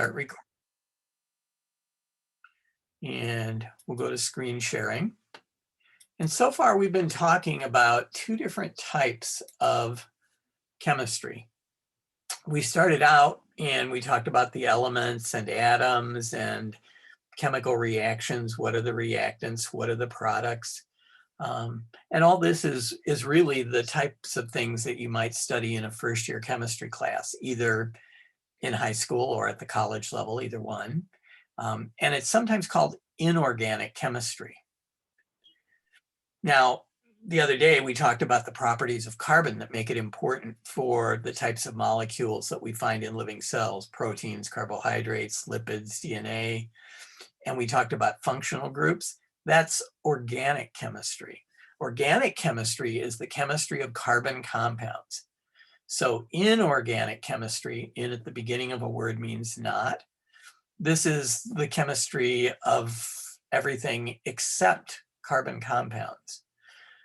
Start recording. And we'll go to screen sharing. And so far we've been talking about two different types of chemistry. We started out and we talked about the elements and atoms and chemical reactions. What are the reactants? What are the products? And all this is really the types of things that you might study in a first-year chemistry class, either in high school or at the college level, either one. And it's sometimes called inorganic chemistry. Now, the other day we talked about the properties of carbon that make it important for the types of molecules that we find in living cells: proteins, carbohydrates, lipids, DNA. And we talked about functional groups. That's organic chemistry. Organic chemistry is the chemistry of carbon compounds. So inorganic chemistry, in at the beginning of a word means not. This is the chemistry of everything except carbon compounds.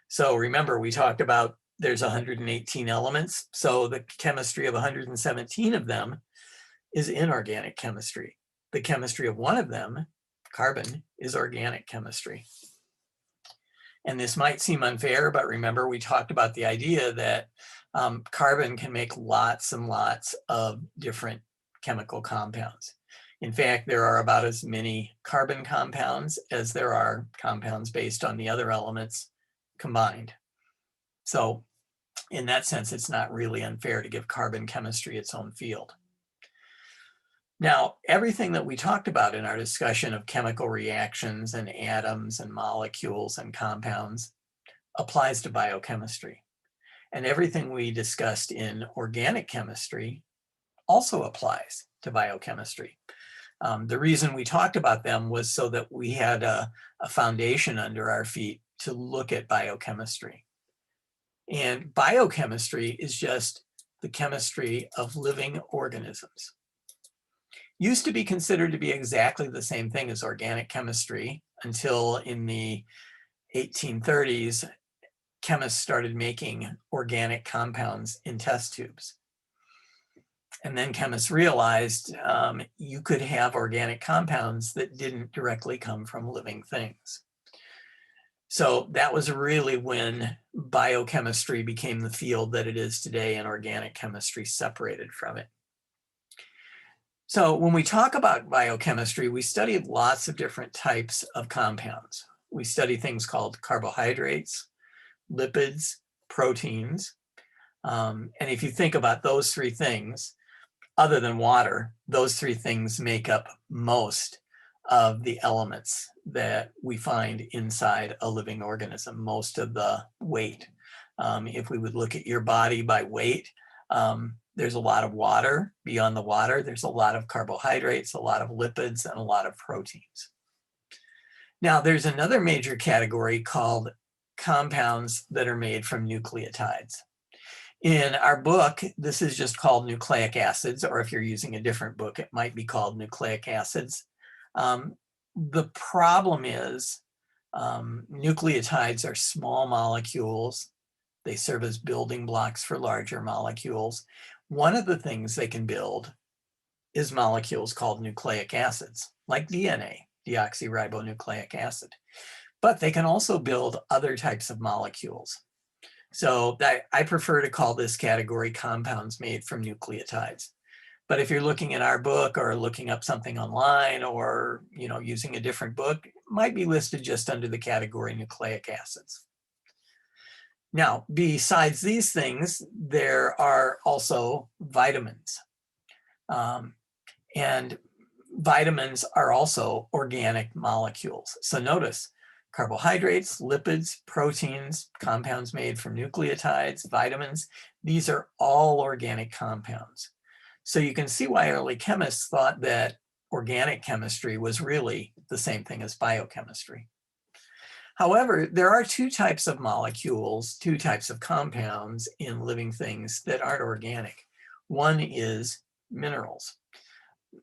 So remember, we talked about there's 118 elements. So the chemistry of 117 of them is inorganic chemistry. The chemistry of one of them, carbon, is organic chemistry. And this might seem unfair, but remember, we talked about the idea that carbon can make lots and lots of different chemical compounds. In fact, there are about as many carbon compounds as there are compounds based on the other elements combined. So in that sense, it's not really unfair to give carbon chemistry its own field. Now, everything that we talked about in our discussion of chemical reactions and atoms and molecules and compounds applies to biochemistry. And everything we discussed in organic chemistry also applies to biochemistry. The reason we talked about them was so that we had a foundation under our feet to look at biochemistry. And biochemistry is just the chemistry of living organisms. Used to be considered to be exactly the same thing as organic chemistry until in the 1830s, chemists started making organic compounds in test tubes. And then chemists realized you could have organic compounds that didn't directly come from living things. So that was really when biochemistry became the field that it is today, and organic chemistry separated from it. So when we talk about biochemistry, we study lots of different types of compounds. We study things called carbohydrates, lipids, proteins. And if you think about those three things, other than water, those three things make up most of the elements that we find inside a living organism, most of the weight. If we would look at your body by weight, there's a lot of water. Beyond the water, there's a lot of carbohydrates, a lot of lipids, and a lot of proteins. Now, there's another major category called compounds that are made from nucleotides. In our book, this is just called nucleic acids, or if you're using a different book, it might be called nucleic acids. The problem is nucleotides are small molecules. They serve as building blocks for larger molecules. One of the things they can build is molecules called nucleic acids, like DNA, deoxyribonucleic acid. But they can also build other types of molecules. So I prefer to call this category compounds made from nucleotides. But if you're looking at our book or looking up something online or using a different book, it might be listed just under the category nucleic acids. Now, besides these things, there are also vitamins. And vitamins are also organic molecules. So notice, carbohydrates, lipids, proteins, compounds made from nucleotides, vitamins, these are all organic compounds. So you can see why early chemists thought that organic chemistry was really the same thing as biochemistry. However, there are two types of molecules, two types of compounds in living things that aren't organic. One is minerals.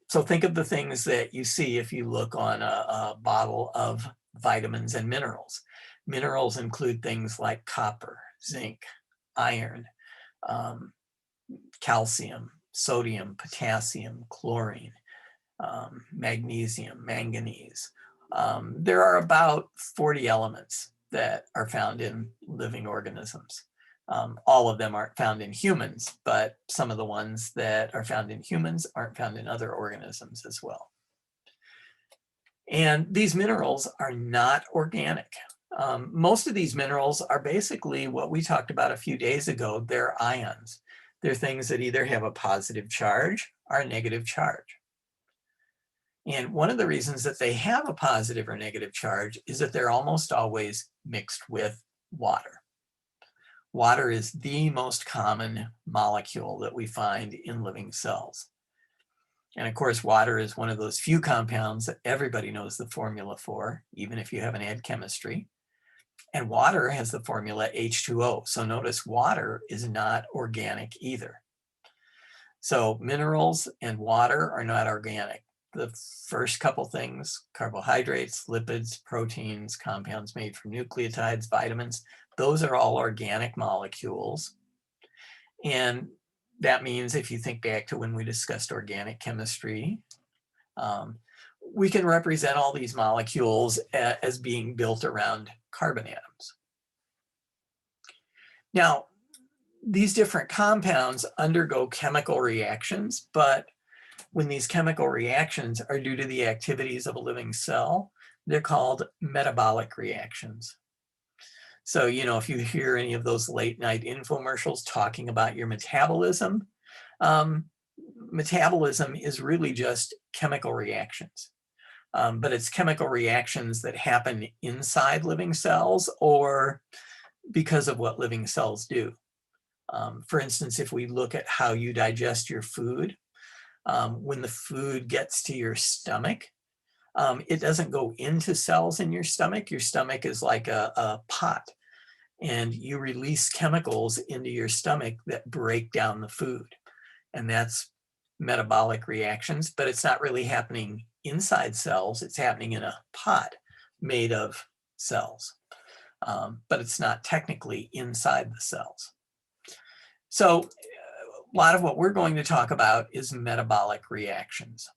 So think of the things that you see if you look on a bottle of vitamins and minerals. Minerals include things like copper, zinc, iron, calcium, sodium, potassium, chlorine. magnesium, manganese. There are about 40 elements that are found in living organisms. All of them aren't found in humans, but some of the ones that are found in humans aren't found in other organisms as well. And these minerals are not organic. Most of these minerals are basically what we talked about a few days ago. They're ions. They're things that either have a positive charge or a negative charge. And one of the reasons that they have a positive or negative charge is that they're almost always mixed with water. Water is the most common molecule that we find in living cells. And of course, water is one of those few compounds that everybody knows the formula for, even if you haven't had chemistry. And water has the formula H2O. So notice water is not organic either. So minerals and water are not organic. The first couple things, carbohydrates, lipids, proteins, compounds made from nucleotides, vitamins, those are all organic molecules. And that means if you think back to when we discussed organic chemistry, we can represent all these molecules as being built around carbon atoms. Now, these different compounds undergo chemical reactions, but when these chemical reactions are due to the activities of a living cell, they're called metabolic reactions. So, you know, if you hear any of those late night infomercials talking about your metabolism, metabolism is really just chemical reactions. But it's chemical reactions that happen inside living cells or because of what living cells do. For instance, if we look at how you digest your food, when the food gets to your stomach, it doesn't go into cells in your stomach. Your stomach is like a pot, and you release chemicals into your stomach that break down the food. And that's metabolic reactions, but it's not really happening inside cells. It's happening in a pot made of cells, but it's not technically inside the cells. So a lot of what we're going to talk about is metabolic reactions.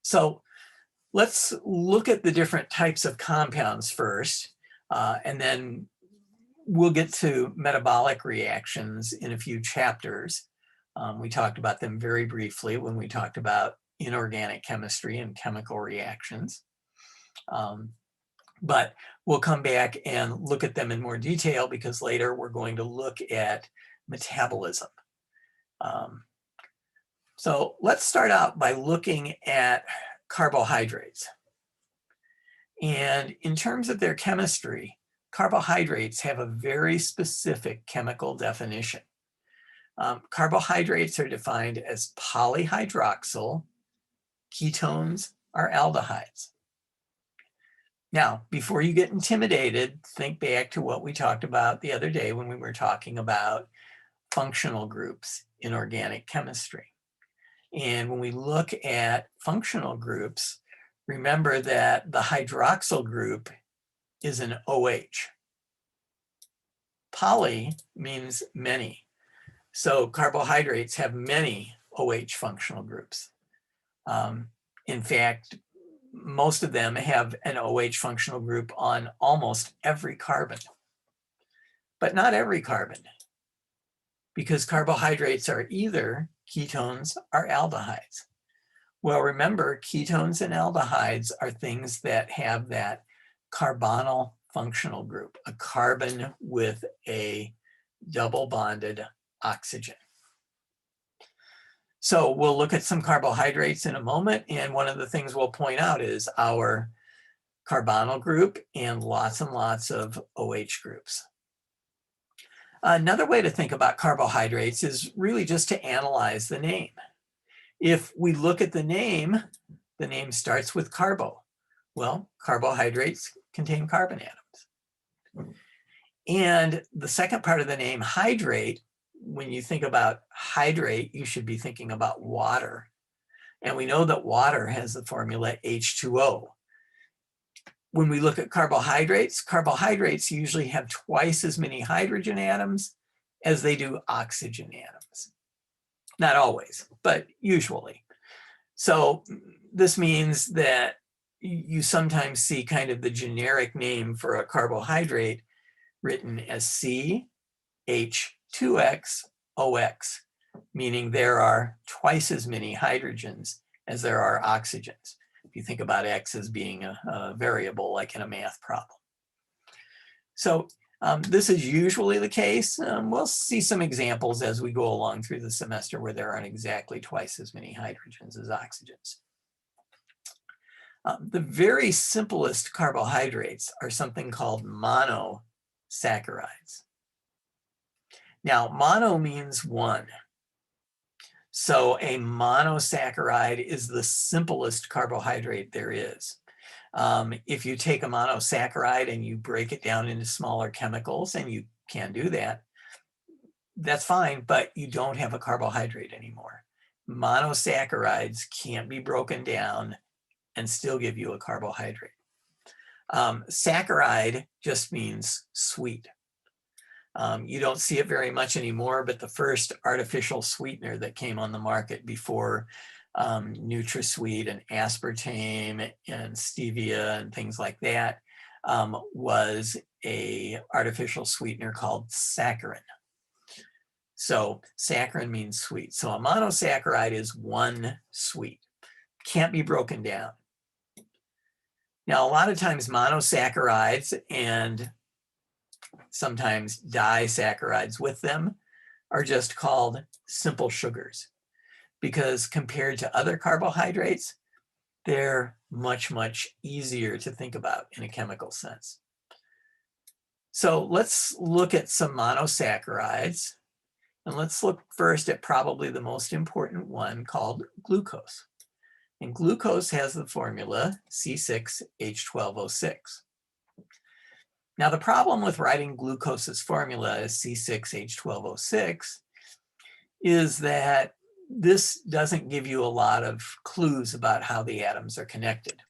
So let's look at the different types of compounds first, and then we'll get to metabolic reactions in a few chapters. We talked about them very briefly when we talked about inorganic chemistry and chemical reactions. But we'll come back and look at them in more detail because later we're going to look at metabolism. So let's start out by looking at carbohydrates. And in terms of their chemistry, carbohydrates have a very specific chemical definition. Carbohydrates are defined as polyhydroxyl ketones or aldehydes. Now, before you get intimidated, think back to what we talked about the other day when we were talking about functional groups in organic chemistry. And when we look at functional groups, remember that the hydroxyl group is an OH. Poly means many. So carbohydrates have many OH functional groups. In fact, most of them have an OH functional group on almost every carbon, but not every carbon, because carbohydrates are either ketones or aldehydes. Well, remember, ketones and aldehydes are things that have that carbonyl functional group, a carbon with a double bonded oxygen. So we'll look at some carbohydrates in a moment, and one of the things we'll point out is our carbonyl group and lots of OH groups. Another way to think about carbohydrates is really just to analyze the name. If we look at the name starts with carbo. Well, carbohydrates contain carbon atoms. And the second part of the name, hydrate, when you think about hydrate, you should be thinking about water. And we know that water has the formula H2O. When we look at carbohydrates, carbohydrates usually have twice as many hydrogen atoms as they do oxygen atoms. Not always, but usually. So this means that you sometimes see kind of the generic name for a carbohydrate written as CH2XOX, meaning there are twice as many hydrogens as there are oxygens. If you think about X as being a variable, like in a math problem. So this is usually the case. We'll see some examples as we go along through the semester where there aren't exactly twice as many hydrogens as oxygens. The very simplest carbohydrates are something called monosaccharides. Now, mono means one. So a monosaccharide is the simplest carbohydrate there is. If you take a monosaccharide and you break it down into smaller chemicals, and you can do that, that's fine, but you don't have a carbohydrate anymore. Monosaccharides can't be broken down and still give you a carbohydrate. Saccharide just means sweet. You don't see it very much anymore, but the first artificial sweetener that came on the market before NutraSweet and aspartame and stevia and things like that was a artificial sweetener called saccharin. So saccharin means sweet. So a monosaccharide is one sweet, can't be broken down. Now, a lot of times monosaccharides and sometimes disaccharides with them are just called simple sugars, because compared to other carbohydrates, they're much, much easier to think about in a chemical sense. So let's look at some monosaccharides, and let's look first at probably the most important one, called glucose. And glucose has the formula C6H12O6. Now, the problem with writing glucose's formula as C6H12O6 is that this doesn't give you a lot of clues about how the atoms are connected.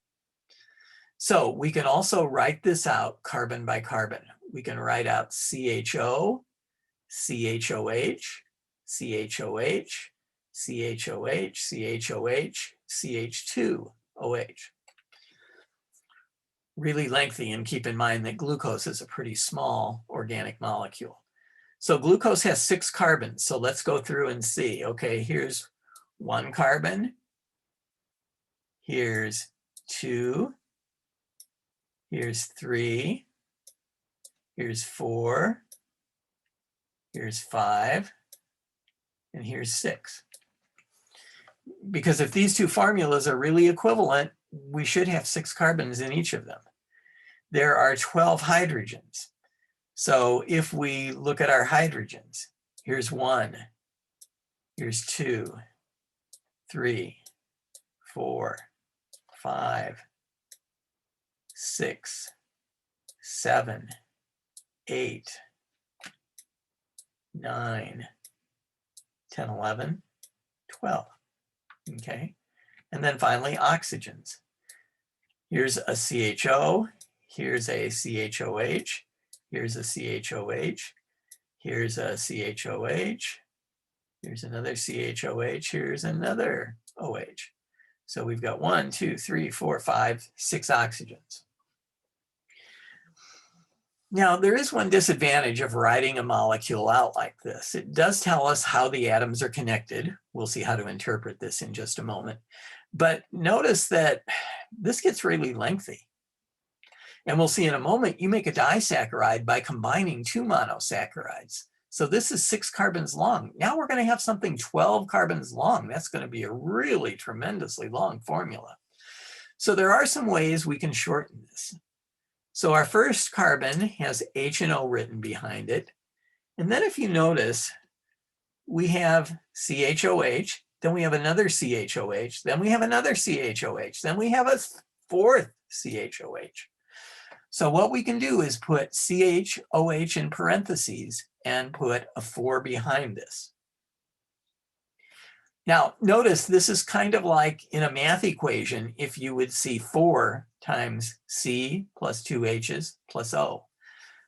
So we can also write this out carbon by carbon. We can write out CHO, CHOH, CHOH, CHOH, CHOH, CH2OH. Really lengthy, and keep in mind that glucose is a pretty small organic molecule. So glucose has 6 carbons. So let's go through and see. Okay, here's 1 carbon. Here's 2. Here's 3. Here's 4. Here's 5. And here's 6. Because if these two formulas are really equivalent, we should have 6 carbons in each of them. There are 12 hydrogens. So if we look at our hydrogens, here's 1, here's 2, 3, 4, 5, 6, 7, 8, 9, 10, 11, 12. Okay, and then finally oxygens. Here's a CHO, here's a CHOH, here's a CHOH, here's a CHOH, here's another CHOH, here's another OH. So we've got 1, 2, 3, 4, 5, 6 oxygens. Now, there is one disadvantage of writing a molecule out like this. It does tell us how the atoms are connected. We'll see how to interpret this in just a moment. But notice that this gets really lengthy. And we'll see in a moment, you make a disaccharide by combining 2 monosaccharides. So this is 6 carbons long. Now we're going to have something 12 carbons long. That's going to be a really tremendously long formula. So there are some ways we can shorten this. So our first carbon has H and O written behind it. And then if you notice, we have CHOH, then we have another CHOH, then we have another CHOH, then we have a 4th CHOH. So what we can do is put CHOH in parentheses and put a 4 behind this. Now, notice this is kind of like in a math equation if you would see 4 times C plus 2 H's plus O.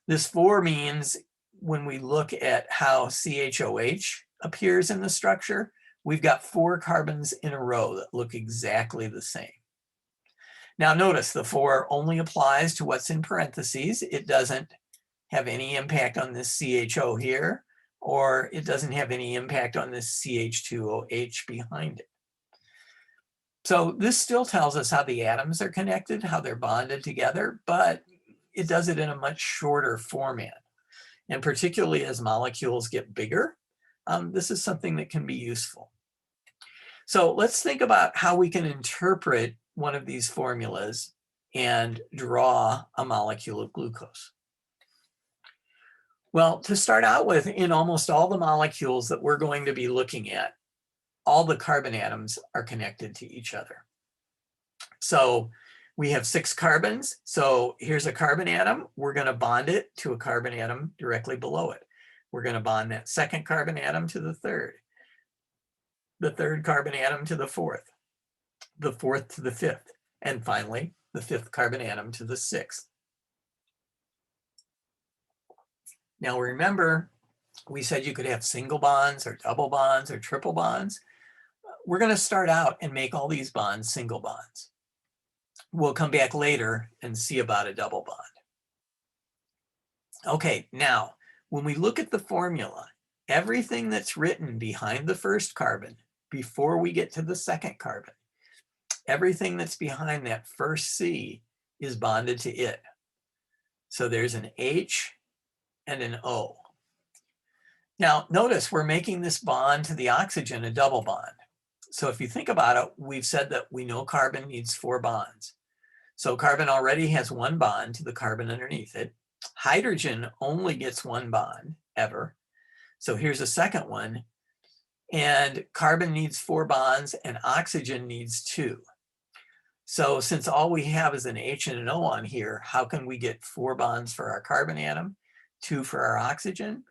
This 4 means when we look at how CHOH appears in the structure, we've got 4 carbons in a row that look exactly the same. Now notice the 4 only applies to what's in parentheses. It doesn't have any impact on this CHO here, or it doesn't have any impact on this CH2OH behind it. So this still tells us how the atoms are connected, how they're bonded together, but it does it in a much shorter format. And particularly as molecules get bigger, this is something that can be useful. So let's think about how we can interpret one of these formulas and draw a molecule of glucose. Well, to start out with, in almost all the molecules that we're going to be looking at, all the carbon atoms are connected to each other. So we have 6 carbons. So here's a carbon atom. We're going to bond it to a carbon atom directly below it. We're going to bond that second carbon atom to the third carbon atom to the fourth to the fifth, and finally, the 5th carbon atom to the 6th. Now remember, we said you could have single bonds or double bonds or triple bonds. We're going to start out and make all these bonds single bonds. We'll come back later and see about a double bond. Okay, now, when we look at the formula, everything that's written behind the first carbon, before we get to the second carbon, everything that's behind that first C is bonded to it. So there's an H and an O. Now, notice we're making this bond to the oxygen a double bond. So if you think about it, we've said that we know carbon needs 4 bonds. So carbon already has 1 bond to the carbon underneath it. Hydrogen only gets 1 bond ever. So here's a second one. And carbon needs 4 bonds and oxygen needs 2. So since all we have is an H and an O on here, how can we get 4 bonds for our carbon atom, 2 for our oxygen?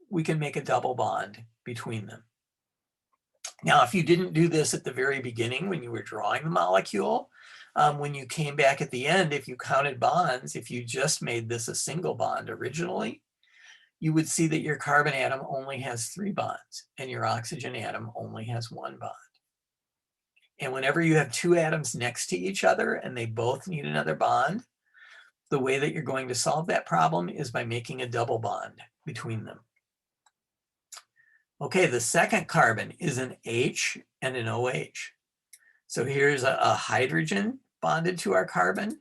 We can make a double bond between them. Now, if you didn't do this at the very beginning when you were drawing the molecule, when you came back at the end, if you counted bonds, if you just made this a single bond originally, you would see that your carbon atom only has 3 bonds and your oxygen atom only has 1 bond. And whenever you have 2 atoms next to each other and they both need another bond, the way that you're going to solve that problem is by making a double bond between them. Okay, the second carbon is an H and an OH. So here's a hydrogen bonded to our carbon,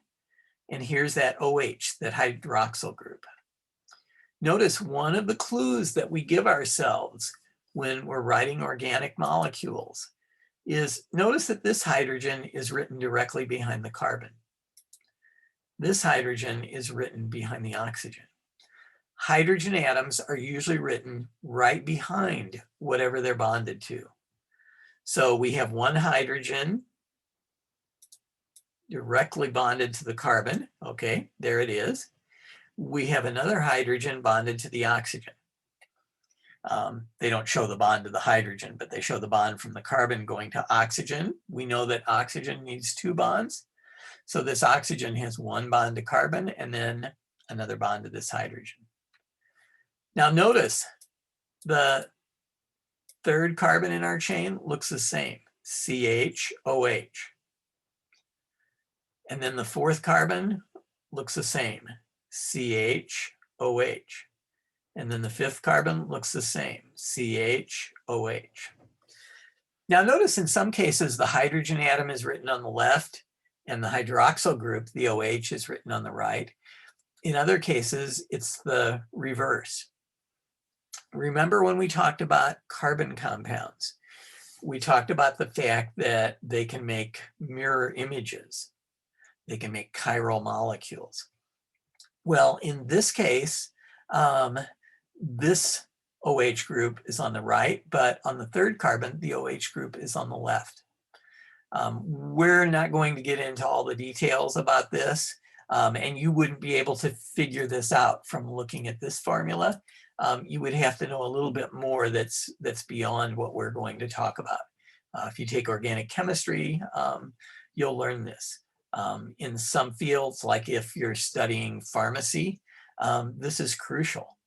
and here's that OH, that hydroxyl group. Notice one of the clues that we give ourselves when we're writing organic molecules is notice that this hydrogen is written directly behind the carbon. This hydrogen is written behind the oxygen. Hydrogen atoms are usually written right behind whatever they're bonded to. So we have 1 hydrogen directly bonded to the carbon. Okay, there it is. We have another hydrogen bonded to the oxygen. They don't show the bond to the hydrogen, but they show the bond from the carbon going to oxygen. We know that oxygen needs 2 bonds. So this oxygen has 1 bond to carbon and then another bond to this hydrogen. Now notice the 3rd carbon in our chain looks the same, CHOH. And then the 4th carbon looks the same, CHOH. And then the 5th carbon looks the same, CHOH. Now notice in some cases the hydrogen atom is written on the left and the hydroxyl group, the OH, is written on the right. In other cases, it's the reverse. Remember when we talked about carbon compounds, we talked about the fact that they can make mirror images. They can make chiral molecules. Well, in this case, this OH group is on the right, but on the 3rd carbon, the OH group is on the left. We're not going to get into all the details about this, and you wouldn't be able to figure this out from looking at this formula. You would have to know a little bit more that's beyond what we're going to talk about. If you take organic chemistry, you'll learn this. In some fields, like if you're studying pharmacy, this is crucial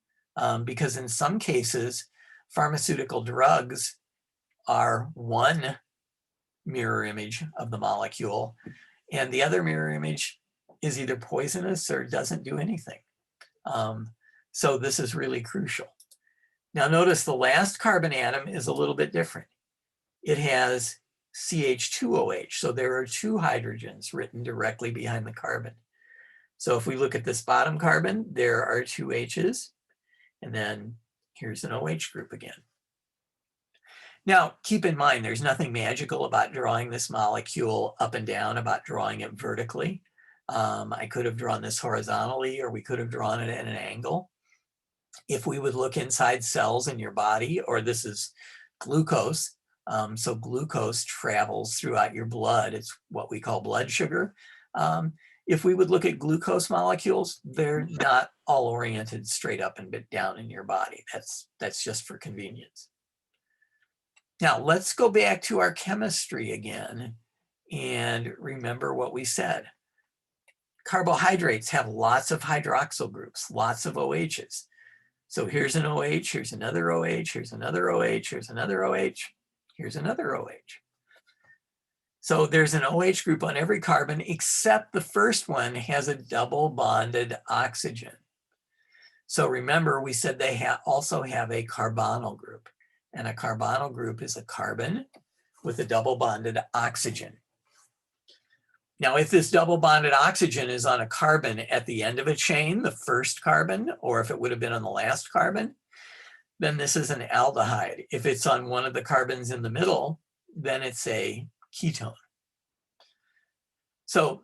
because in some cases, pharmaceutical drugs are one mirror image of the molecule, and the other mirror image is either poisonous or doesn't do anything. So this is really crucial. Now notice the last carbon atom is a little bit different. It has CH2OH, so there are two hydrogens written directly behind the carbon. So if we look at this bottom carbon, there are two H's, and then here's an OH group again. Now, keep in mind, there's nothing magical about drawing this molecule up and down, about drawing it vertically. I could have drawn this horizontally, or we could have drawn it at an angle. If we would look inside cells in your body, or this is glucose, so glucose travels throughout your blood. It's what we call blood sugar. If we would look at glucose molecules, they're not all oriented straight up and down in your body. That's just for convenience. Now let's go back to our chemistry again and remember what we said. Carbohydrates have lots of hydroxyl groups, lots of OHs. So here's an OH, here's another OH, here's another OH, here's another OH, here's another OH. So there's an OH group on every carbon except the first one has a double bonded oxygen. So remember, we said they also have a carbonyl group, and a carbonyl group is a carbon with a double bonded oxygen. Now, if this double bonded oxygen is on a carbon at the end of a chain, the first carbon, or if it would have been on the last carbon, then this is an aldehyde. If it's on one of the carbons in the middle, then it's a ketone. So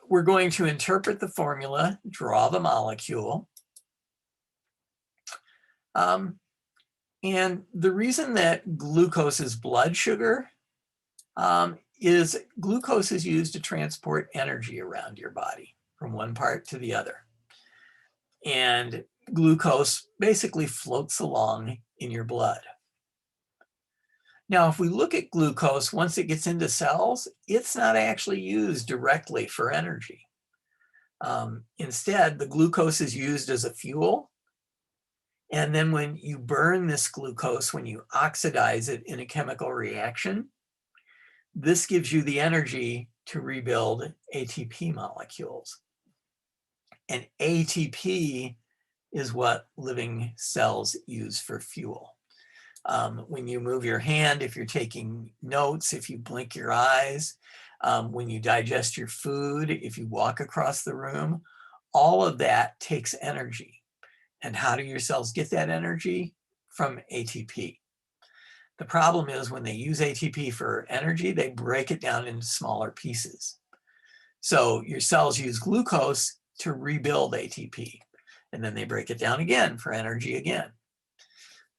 we're going to interpret the formula, draw the molecule. And the reason that glucose is blood sugar is glucose is used to transport energy around your body from one part to the other. And glucose basically floats along in your blood. Now, if we look at glucose, once it gets into cells, it's not actually used directly for energy. Instead, the glucose is used as a fuel. And then when you burn this glucose, when you oxidize it in a chemical reaction, this gives you the energy to rebuild ATP molecules. And ATP is what living cells use for fuel. When you move your hand, if you're taking notes, if you blink your eyes, when you digest your food, if you walk across the room, all of that takes energy. And how do your cells get that energy? From ATP. The problem is when they use ATP for energy, they break it down into smaller pieces. So your cells use glucose to rebuild ATP, and then they break it down again for energy again.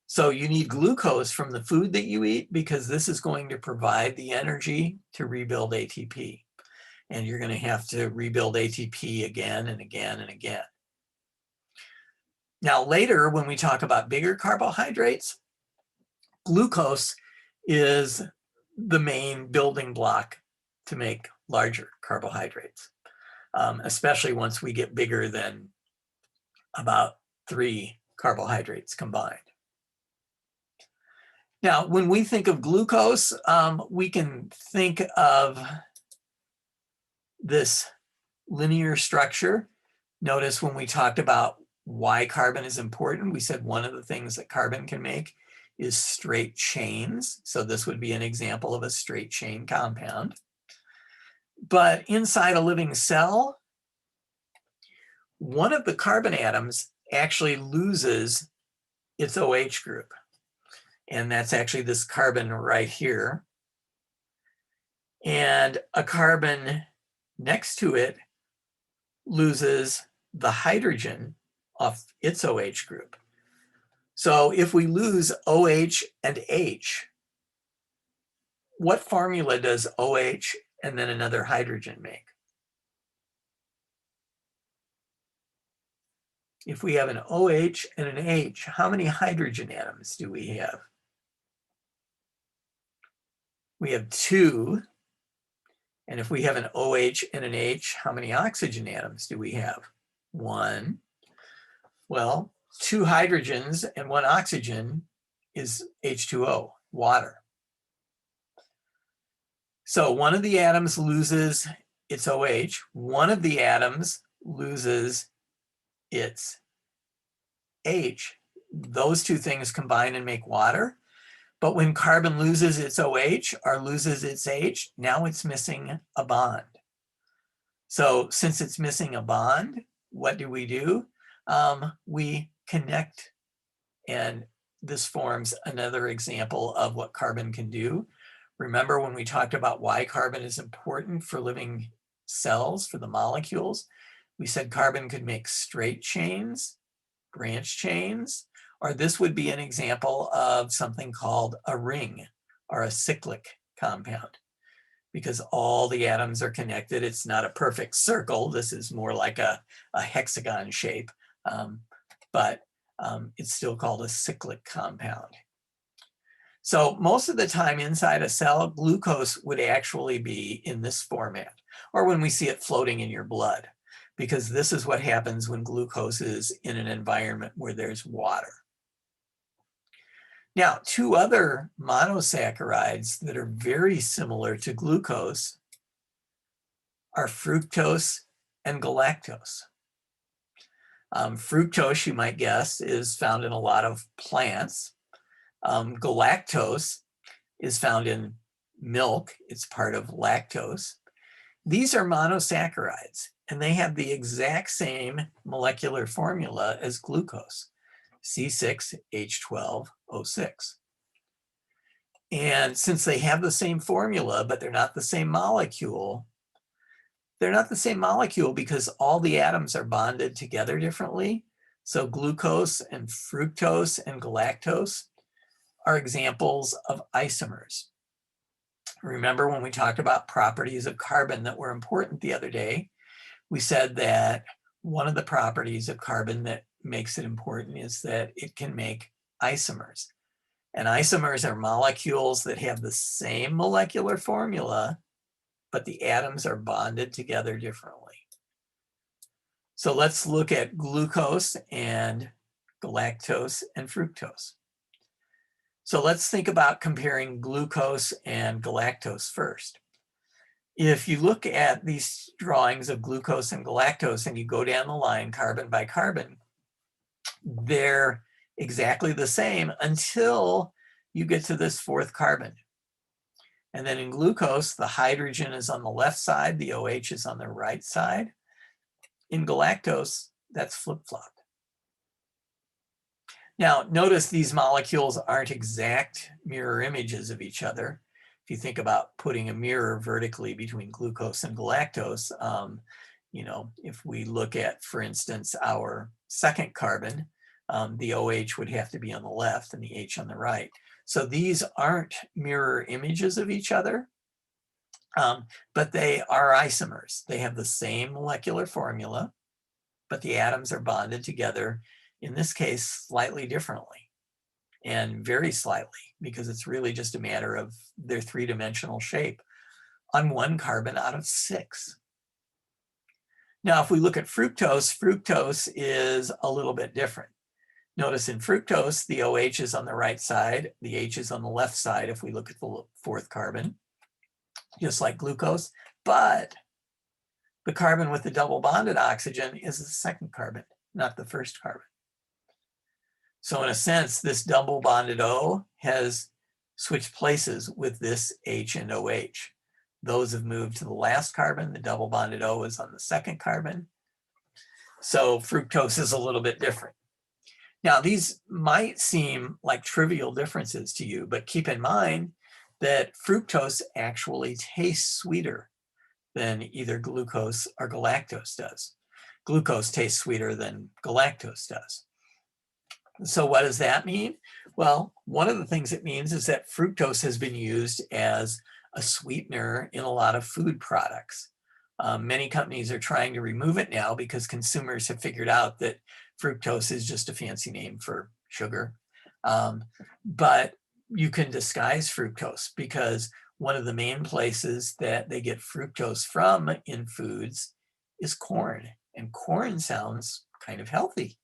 So you need glucose from the food that you eat because this is going to provide the energy to rebuild ATP. And you're going to have to rebuild ATP again and again and again. Now later, when we talk about bigger carbohydrates, glucose is the main building block to make larger carbohydrates, especially once we get bigger than about 3 carbohydrates combined. Now, when we think of glucose, we can think of this linear structure. Notice when we talked about why carbon is important, we said one of the things that carbon can make is straight chains. So this would be an example of a straight chain compound. But inside a living cell, one of the carbon atoms actually loses its OH group. And that's actually this carbon right here. And a carbon next to it loses the hydrogen off its OH group. So if we lose OH and H, what formula does OH and then another hydrogen make? If we have an OH and an H, how many hydrogen atoms do we have? We have 2. And if we have an OH and an H, how many oxygen atoms do we have? 1. Well, 2 hydrogens and 1 oxygen is H2O. water. So one of the atoms loses its OH, one of the atoms loses its H. Those two things combine and make water. But when carbon loses its OH or loses its H, now it's missing a bond. So since it's missing a bond, what do? We connect, and this forms another example of what carbon can do. Remember when we talked about why carbon is important for living cells, for the molecules? We said carbon could make straight chains, branch chains, or this would be an example of something called a ring or a cyclic compound, because all the atoms are connected. It's not a perfect circle. This is more like a hexagon shape, but it's still called a cyclic compound. So most of the time inside a cell, glucose would actually be in this format, or when we see it floating in your blood, because this is what happens when glucose is in an environment where there's water. Now, two other monosaccharides that are very similar to glucose are fructose and galactose. Fructose, you might guess, is found in a lot of plants. Galactose is found in milk. It's part of lactose. These are monosaccharides, and they have the exact same molecular formula as glucose, C6H12O6. And since they have the same formula, but they're not the same molecule, because all the atoms are bonded together differently. So glucose and fructose and galactose are examples of isomers. Remember when we talked about properties of carbon that were important the other day, we said that one of the properties of carbon that makes it important is that it can make isomers. And isomers are molecules that have the same molecular formula, but the atoms are bonded together differently. So let's look at glucose and galactose and fructose. So let's think about comparing glucose and galactose first. If you look at these drawings of glucose and galactose and you go down the line carbon by carbon, they're exactly the same until you get to this fourth carbon. And then in glucose, the hydrogen is on the left side, the OH is on the right side. In galactose, that's flip-flopped. Now, notice these molecules aren't exact mirror images of each other. If you think about putting a mirror vertically between glucose and galactose, if we look at, for instance, our second carbon, the OH would have to be on the left and the H on the right. So these aren't mirror images of each other, but they are isomers. They have the same molecular formula, but the atoms are bonded together, in this case, slightly differently, and very slightly, because it's really just a matter of their three-dimensional shape on one carbon out of 6. Now, if we look at fructose, fructose is a little bit different. Notice in fructose, the OH is on the right side, the H is on the left side if we look at the fourth carbon, just like glucose, but the carbon with the double bonded oxygen is the second carbon, not the first carbon. So in a sense, this double bonded O has switched places with this H and OH. Those have moved to the last carbon. The double bonded O is on the second carbon. So fructose is a little bit different. Now, these might seem like trivial differences to you, but keep in mind that fructose actually tastes sweeter than either glucose or galactose does. Glucose tastes sweeter than galactose does. So what does that mean? Well, one of the things it means is that fructose has been used as a sweetener in a lot of food products. Many companies are trying to remove it now because consumers have figured out that fructose is just a fancy name for sugar. But you can disguise fructose, because one of the main places that they get fructose from in foods is corn, and corn sounds kind of healthy.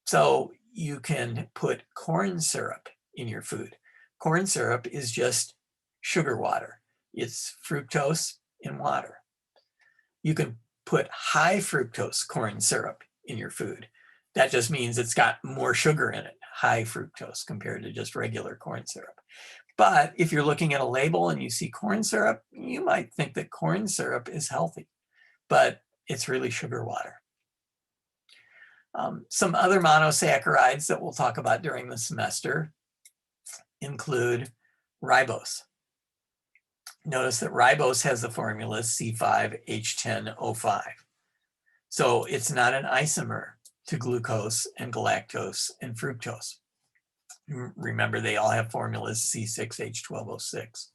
So you can put corn syrup in your food. corn syrup is just sugar water. It's fructose in water. You can put high fructose corn syrup in your food. That just means it's got more sugar in it, high fructose compared to just regular corn syrup. But if you're looking at a label and you see corn syrup, you might think that corn syrup is healthy, but it's really sugar water. Some other monosaccharides that we'll talk about during the semester include ribose. Notice that ribose has the formula C5H10O5. So it's not an isomer to glucose and galactose and fructose. Remember, they all have formulas C6H12O6.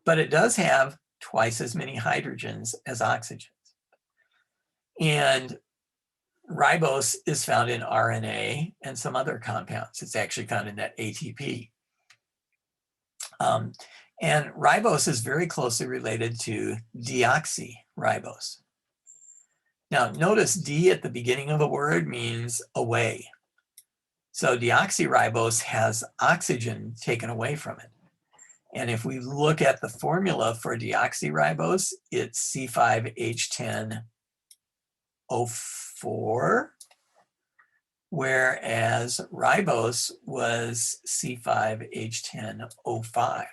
But it does have twice as many hydrogens as oxygens. And ribose is found in RNA and some other compounds. It's actually found in that ATP. And ribose is very closely related to deoxyribose. Now, notice D at the beginning of a word means away. So deoxyribose has oxygen taken away from it. And if we look at the formula for deoxyribose, it's C5H10O4, whereas ribose was C5H10O5.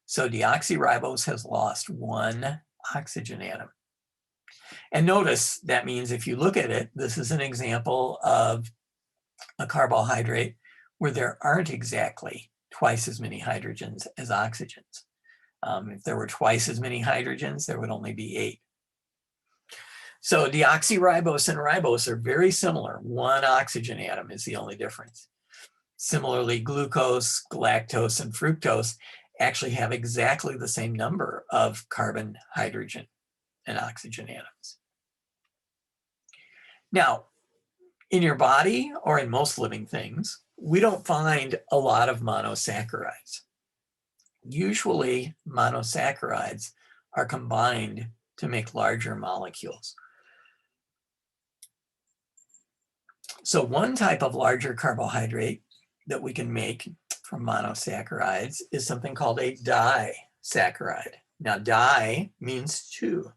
So deoxyribose has lost one oxygen atom. And notice that means if you look at it, this is an example of a carbohydrate where there aren't exactly twice as many hydrogens as oxygens. If there were twice as many hydrogens, there would only be 8. So deoxyribose and ribose are very similar. One oxygen atom is the only difference. Similarly, glucose, galactose, and fructose actually have exactly the same number of carbon, hydrogen, and oxygen atoms. Now, in your body or in most living things, we don't find a lot of monosaccharides. Usually, monosaccharides are combined to make larger molecules. So one type of larger carbohydrate that we can make from monosaccharides is something called a disaccharide. Now, di means two.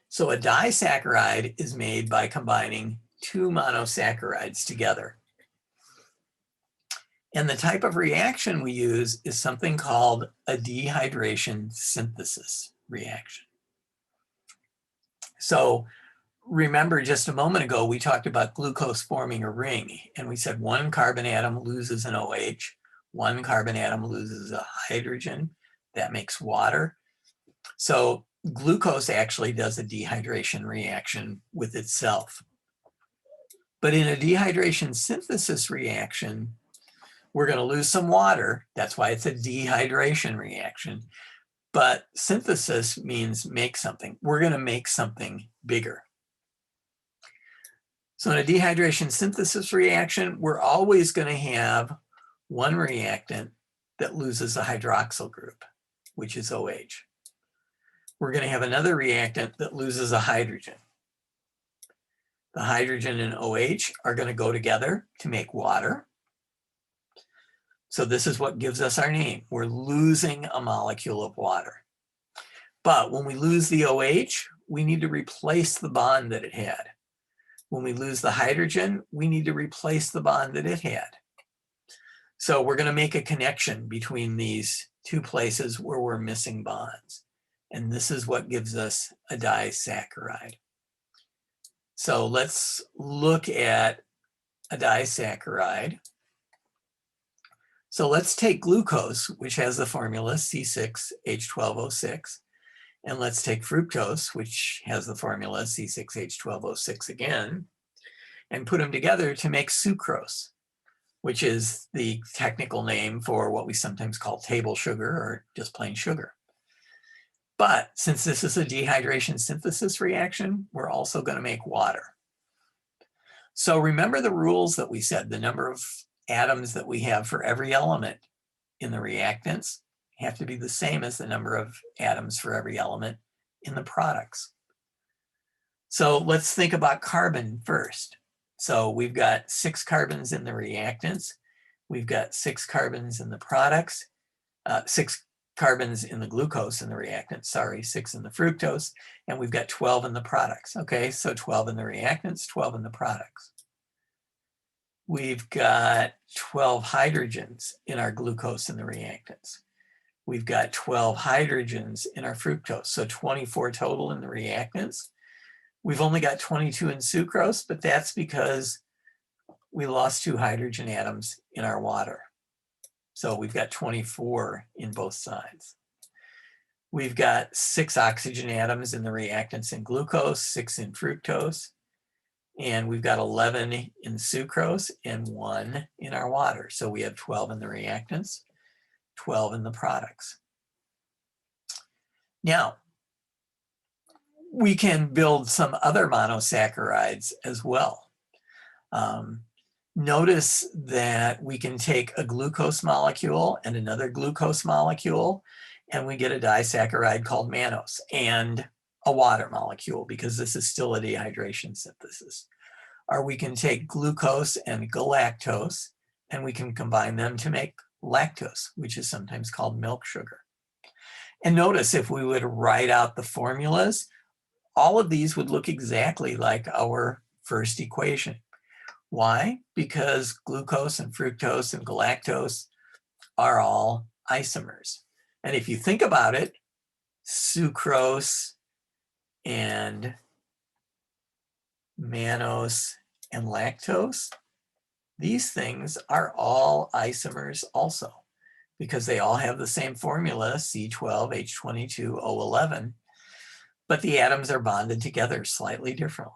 So a disaccharide is made by combining two monosaccharides together. And the type of reaction we use is something called a dehydration synthesis reaction. So remember just a moment ago, we talked about glucose forming a ring, and we said one carbon atom loses an OH, one carbon atom loses a hydrogen, that makes water. So glucose actually does a dehydration reaction with itself. But in a dehydration synthesis reaction, we're going to lose some water. That's why it's a dehydration reaction. But synthesis means make something. We're going to make something bigger. So in a dehydration synthesis reaction, we're always going to have one reactant that loses a hydroxyl group, which is OH. We're going to have another reactant that loses a hydrogen. The hydrogen and OH are going to go together to make water. So this is what gives us our name. We're losing a molecule of water. But when we lose the OH, we need to replace the bond that it had. When we lose the hydrogen, we need to replace the bond that it had. So we're going to make a connection between these two places where we're missing bonds. And this is what gives us a disaccharide. So let's look at a disaccharide. So let's take glucose, which has the formula C6H12O6, and let's take fructose, which has the formula C6H12O6 again, and put them together to make sucrose, which is the technical name for what we sometimes call table sugar or just plain sugar. But since this is a dehydration synthesis reaction, we're also going to make water. So remember the rules that we said, the number of atoms that we have for every element in the reactants have to be the same as the number of atoms for every element in the products. So let's think about carbon first. So we've got 6 carbons in the reactants. We've got 6 carbons in the products, 6 carbons in the glucose in the reactant, sorry, 6 in the fructose, and we've got 12 in the products. Okay, so 12 in the reactants, 12 in the products. We've got 12 hydrogens in our glucose in the reactants. We've got 12 hydrogens in our fructose, so 24 total in the reactants. We've only got 22 in sucrose, but that's because we lost 2 hydrogen atoms in our water. So we've got 24 in both sides. We've got 6 oxygen atoms in the reactants in glucose, 6 in fructose, and we've got 11 in sucrose and 1 in our water. So we have 12 in the reactants, 12 in the products. Now, we can build some other monosaccharides as well. Notice that we can take a glucose molecule and another glucose molecule, and we get a disaccharide called mannose, and a water molecule, because this is still a dehydration synthesis. Or we can take glucose and galactose, and we can combine them to make lactose, which is sometimes called milk sugar. And notice if we would write out the formulas, all of these would look exactly like our first equation. Why? Because glucose and fructose and galactose are all isomers. And if you think about it, sucrose and mannose and lactose, these things are all isomers also, because they all have the same formula, C12H22O11, but the atoms are bonded together slightly differently.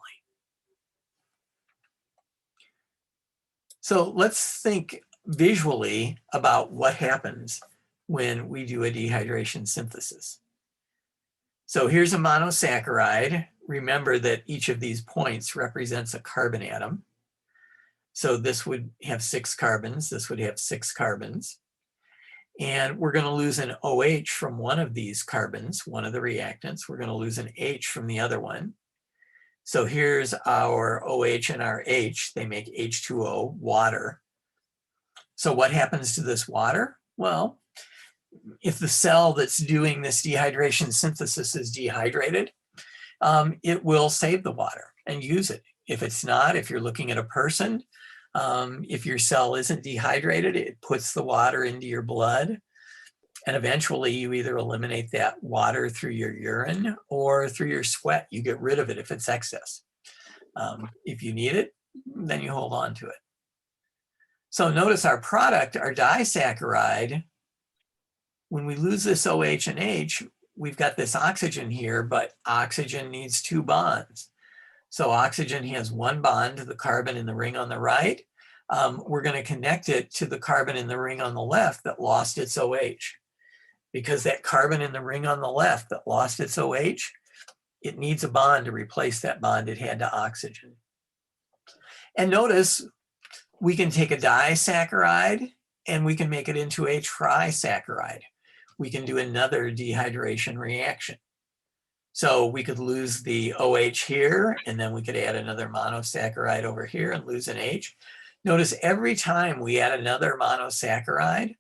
So let's think visually about what happens when we do a dehydration synthesis. So here's a monosaccharide. Remember that each of these points represents a carbon atom. So this would have 6 carbons, this would have 6 carbons. And we're going to lose an OH from one of these carbons, one of the reactants. We're going to lose an H from the other one. So here's our OH and our H. They make H2O, water. So what happens to this water? Well, if the cell that's doing this dehydration synthesis is dehydrated, it will save the water and use it. If it's not, if you're looking at a person, if your cell isn't dehydrated, it puts the water into your blood. And eventually you either eliminate that water through your urine or through your sweat. You get rid of it if it's excess. If you need it, then you hold on to it. So notice our product, our disaccharide, when we lose this OH and H, we've got this oxygen here, but oxygen needs 2 bonds. So oxygen has 1 bond to the carbon in the ring on the right. We're going to connect it to the carbon in the ring on the left that lost its OH. Because that carbon in the ring on the left that lost its OH, it needs a bond to replace that bond it had to oxygen. And notice we can take a disaccharide and we can make it into a trisaccharide. We can do another dehydration reaction. So we could lose the OH here, and then we could add another monosaccharide over here and lose an H. Notice every time we add another monosaccharide,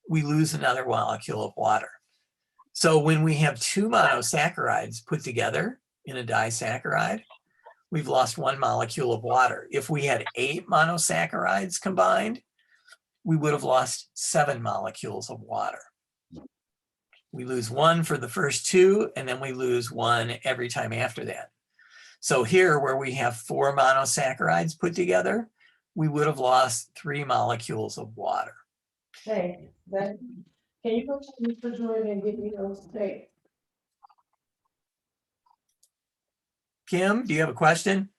we lose another molecule of water. So when we have 2 monosaccharides put together in a disaccharide, we've lost 1 molecule of water. If we had 8 monosaccharides combined, we would have lost 7 molecules of water. We lose 1 for the first 2, and then we lose 1 every time after that. So here, where we have 4 monosaccharides put together, we would have lost 3 molecules of water. Hey, can you go to the refrigerator and get me those steaks? Kim, do you have a question?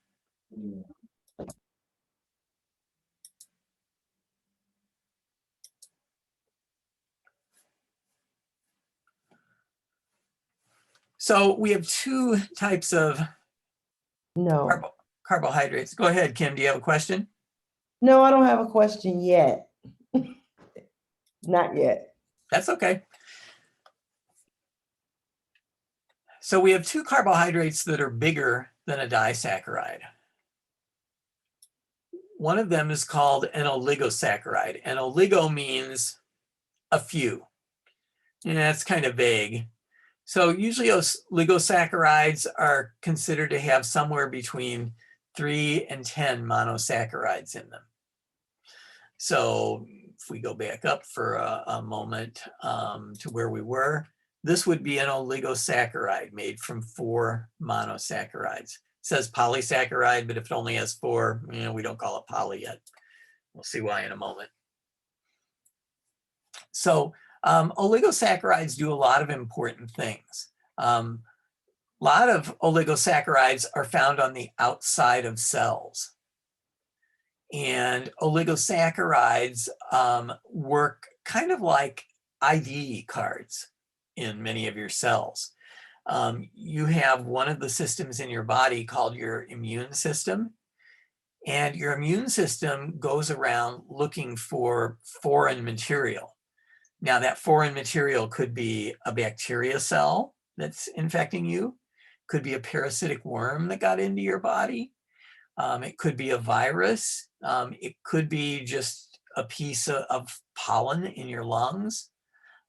So we have 2 types of No, carbohydrates. Go ahead, Kim, do you have a question? no, I don't have a question yet. Not yet. That's okay. So we have 2 carbohydrates that are bigger than a disaccharide. One of them is called an oligosaccharide. And oligo means a few. And that's kind of vague. So usually oligosaccharides are considered to have somewhere between 3 and 10 monosaccharides in them. So if we go back up for a moment to where we were, this would be an oligosaccharide made from 4 monosaccharides. It says polysaccharide, but if it only has 4, we don't call it poly yet. We'll see why in a moment. So oligosaccharides do a lot of important things. A lot of oligosaccharides are found on the outside of cells. And oligosaccharides work kind of like ID cards in many of your cells. You have one of the systems in your body called your immune system. And your immune system goes around looking for foreign material. Now, that foreign material could be a bacteria cell that's infecting you, could be a parasitic worm that got into your body. It could be a virus. It could be just a piece of pollen in your lungs.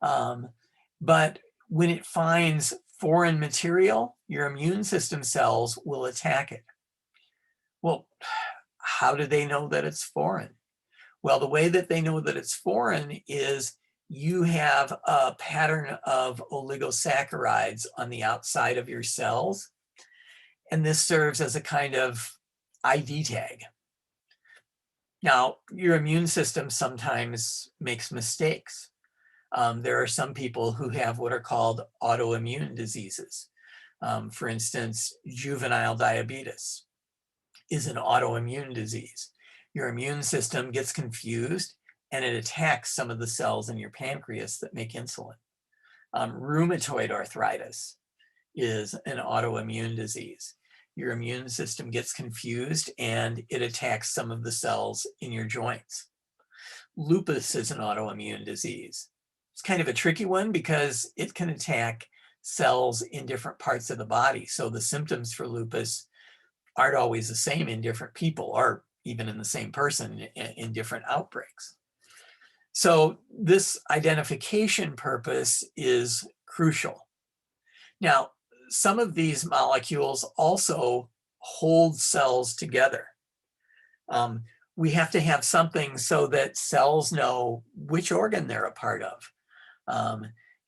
But when it finds foreign material, your immune system cells will attack it. Well, how do they know that it's foreign? Well, the way that they know that it's foreign is you have a pattern of oligosaccharides on the outside of your cells. And this serves as a kind of ID tag. Now, your immune system sometimes makes mistakes. There are some people who have what are called autoimmune diseases. For instance, juvenile diabetes is an autoimmune disease. Your immune system gets confused and it attacks some of the cells in your pancreas that make insulin. Rheumatoid arthritis is an autoimmune disease. Your immune system gets confused and it attacks some of the cells in your joints. Lupus is an autoimmune disease. It's kind of a tricky one because it can attack cells in different parts of the body. So the symptoms for lupus aren't always the same in different people or even in the same person in different outbreaks. So this identification purpose is crucial. Now, some of these molecules also hold cells together. We have to have something so that cells know which organ they're a part of.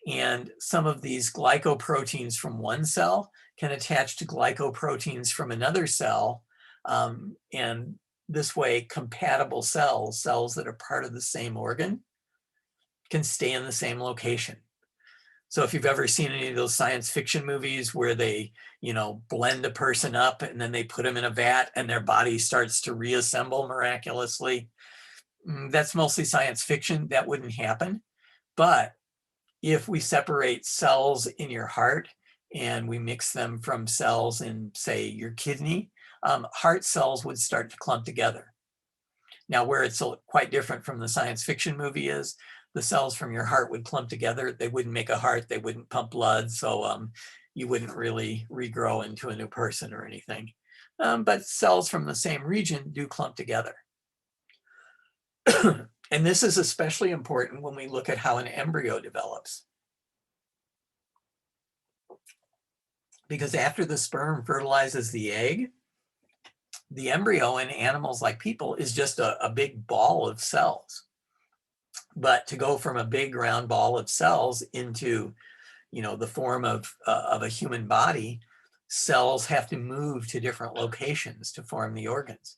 And some of these glycoproteins from one cell can attach to glycoproteins from another cell. And this way, compatible cells, cells that are part of the same organ, can stay in the same location. So if you've ever seen any of those science fiction movies where they, blend a person up and then they put them in a vat and their body starts to reassemble miraculously, that's mostly science fiction. That wouldn't happen. But if we separate cells in your heart and we mix them from cells in, say, your kidney, heart cells would start to clump together. Now, where it's quite different from the science fiction movie is the cells from your heart would clump together. They wouldn't make a heart. They wouldn't pump blood. So you wouldn't really regrow into a new person or anything. But cells from the same region do clump together. And this is especially important when we look at how an embryo develops. Because after the sperm fertilizes the egg, the embryo in animals like people is just a big ball of cells. But to go from a big round ball of cells into, the form of a human body, cells have to move to different locations to form the organs.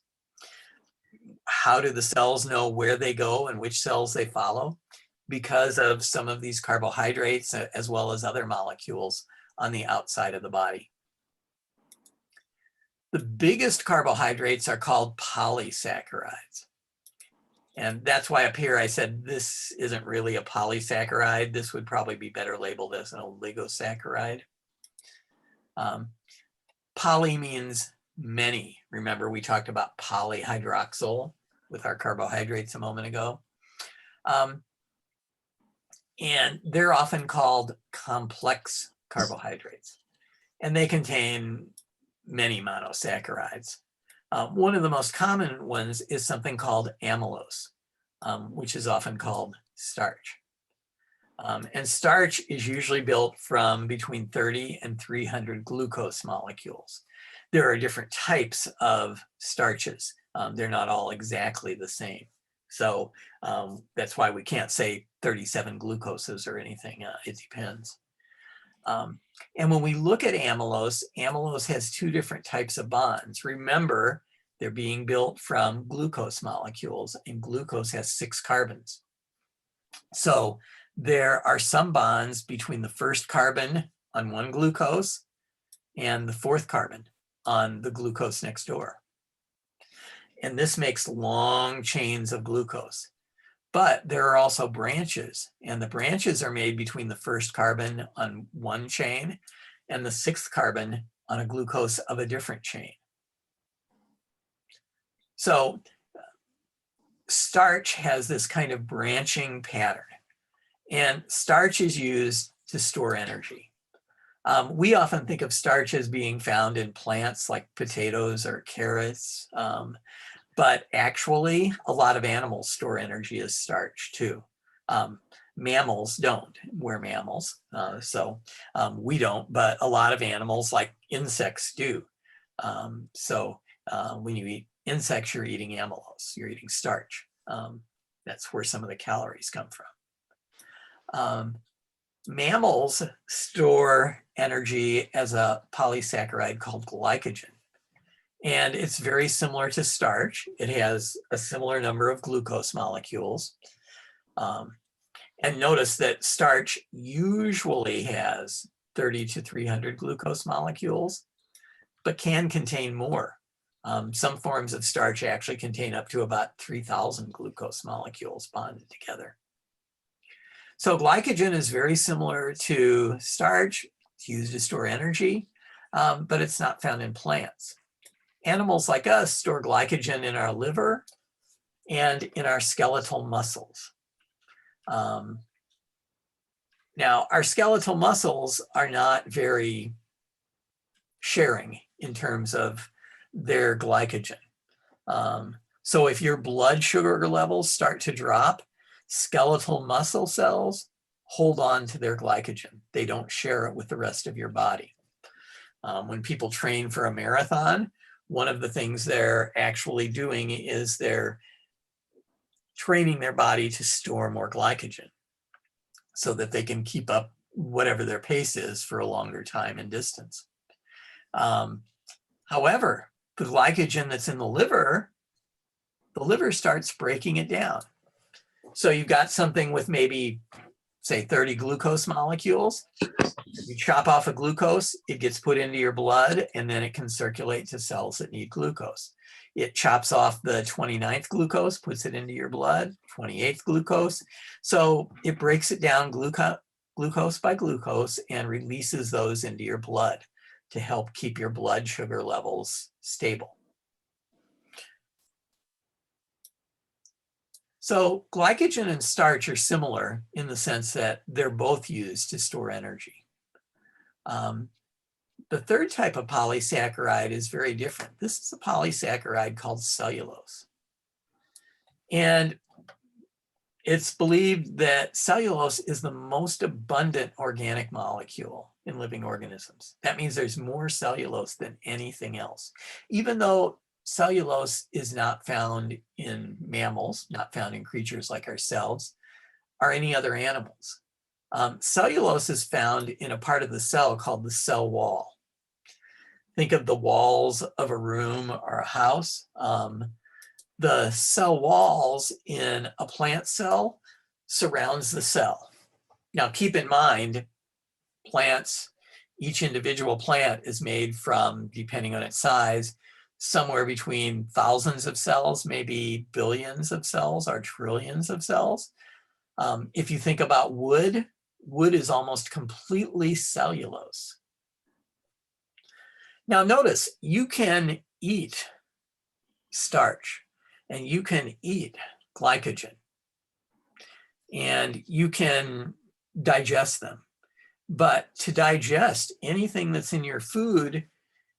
How do the cells know where they go and which cells they follow? Because of some of these carbohydrates as well as other molecules on the outside of the body. The biggest carbohydrates are called polysaccharides. And that's why up here I said this isn't really a polysaccharide. This would probably be better labeled as an oligosaccharide. Poly means many. Remember, we talked about polyhydroxyl with our carbohydrates a moment ago. And they're often called complex carbohydrates. And they contain many monosaccharides. One of the most common ones is something called amylose, which is often called starch. And starch is usually built from between 30 and 300 glucose molecules. There are different types of starches. They're not all exactly the same. So that's why we can't say 37 glucoses or anything. It depends. And when we look at amylose, amylose has two different types of bonds. Remember, they're being built from glucose molecules, and glucose has 6 carbons. So there are some bonds between the first carbon on one glucose and the 4th carbon on the glucose next door. And this makes long chains of glucose. But there are also branches, and the branches are made between the first carbon on one chain and the 6th carbon on a glucose of a different chain. So starch has this kind of branching pattern, and starch is used to store energy. We often think of starch as being found in plants like potatoes or carrots, but actually a lot of animals store energy as starch too. Mammals don't. We're mammals, so we don't, but a lot of animals like insects do. When you eat insects, you're eating amylose, you're eating starch. That's where some of the calories come from. Mammals store energy as a polysaccharide called glycogen. And it's very similar to starch. It has a similar number of glucose molecules. And notice that starch usually has 30 to 300 glucose molecules, but can contain more. Some forms of starch actually contain up to about 3,000 glucose molecules bonded together. So glycogen is very similar to starch. It's used to store energy, but it's not found in plants. Animals like us store glycogen in our liver and in our skeletal muscles. Now, our skeletal muscles are not very sharing in terms of their glycogen. So if your blood sugar levels start to drop, skeletal muscle cells hold on to their glycogen. They don't share it with the rest of your body. When people train for a marathon, one of the things they're actually doing is they're training their body to store more glycogen so that they can keep up whatever their pace is for a longer time and distance. However, the glycogen that's in the liver starts breaking it down. So you've got something with maybe, say, 30 glucose molecules. You chop off a glucose, it gets put into your blood, and then it can circulate to cells that need glucose. It chops off the 29th glucose, puts it into your blood, 28th glucose. So it breaks it down glucose by glucose and releases those into your blood to help keep your blood sugar levels stable. So glycogen and starch are similar in the sense that they're both used to store energy. The third type of polysaccharide is very different. This is a polysaccharide called cellulose. And it's believed that cellulose is the most abundant organic molecule in living organisms. That means there's more cellulose than anything else. Even though cellulose is not found in mammals, not found in creatures like ourselves, or any other animals. Cellulose is found in a part of the cell called the cell wall. Think of the walls of a room or a house. The cell walls in a plant cell surrounds the cell. Now keep in mind, plants, each individual plant is made from, depending on its size, somewhere between thousands of cells, maybe billions of cells or trillions of cells. If you think about wood, wood is almost completely cellulose. Now notice, you can eat starch and you can eat glycogen and you can digest them. But to digest anything that's in your food,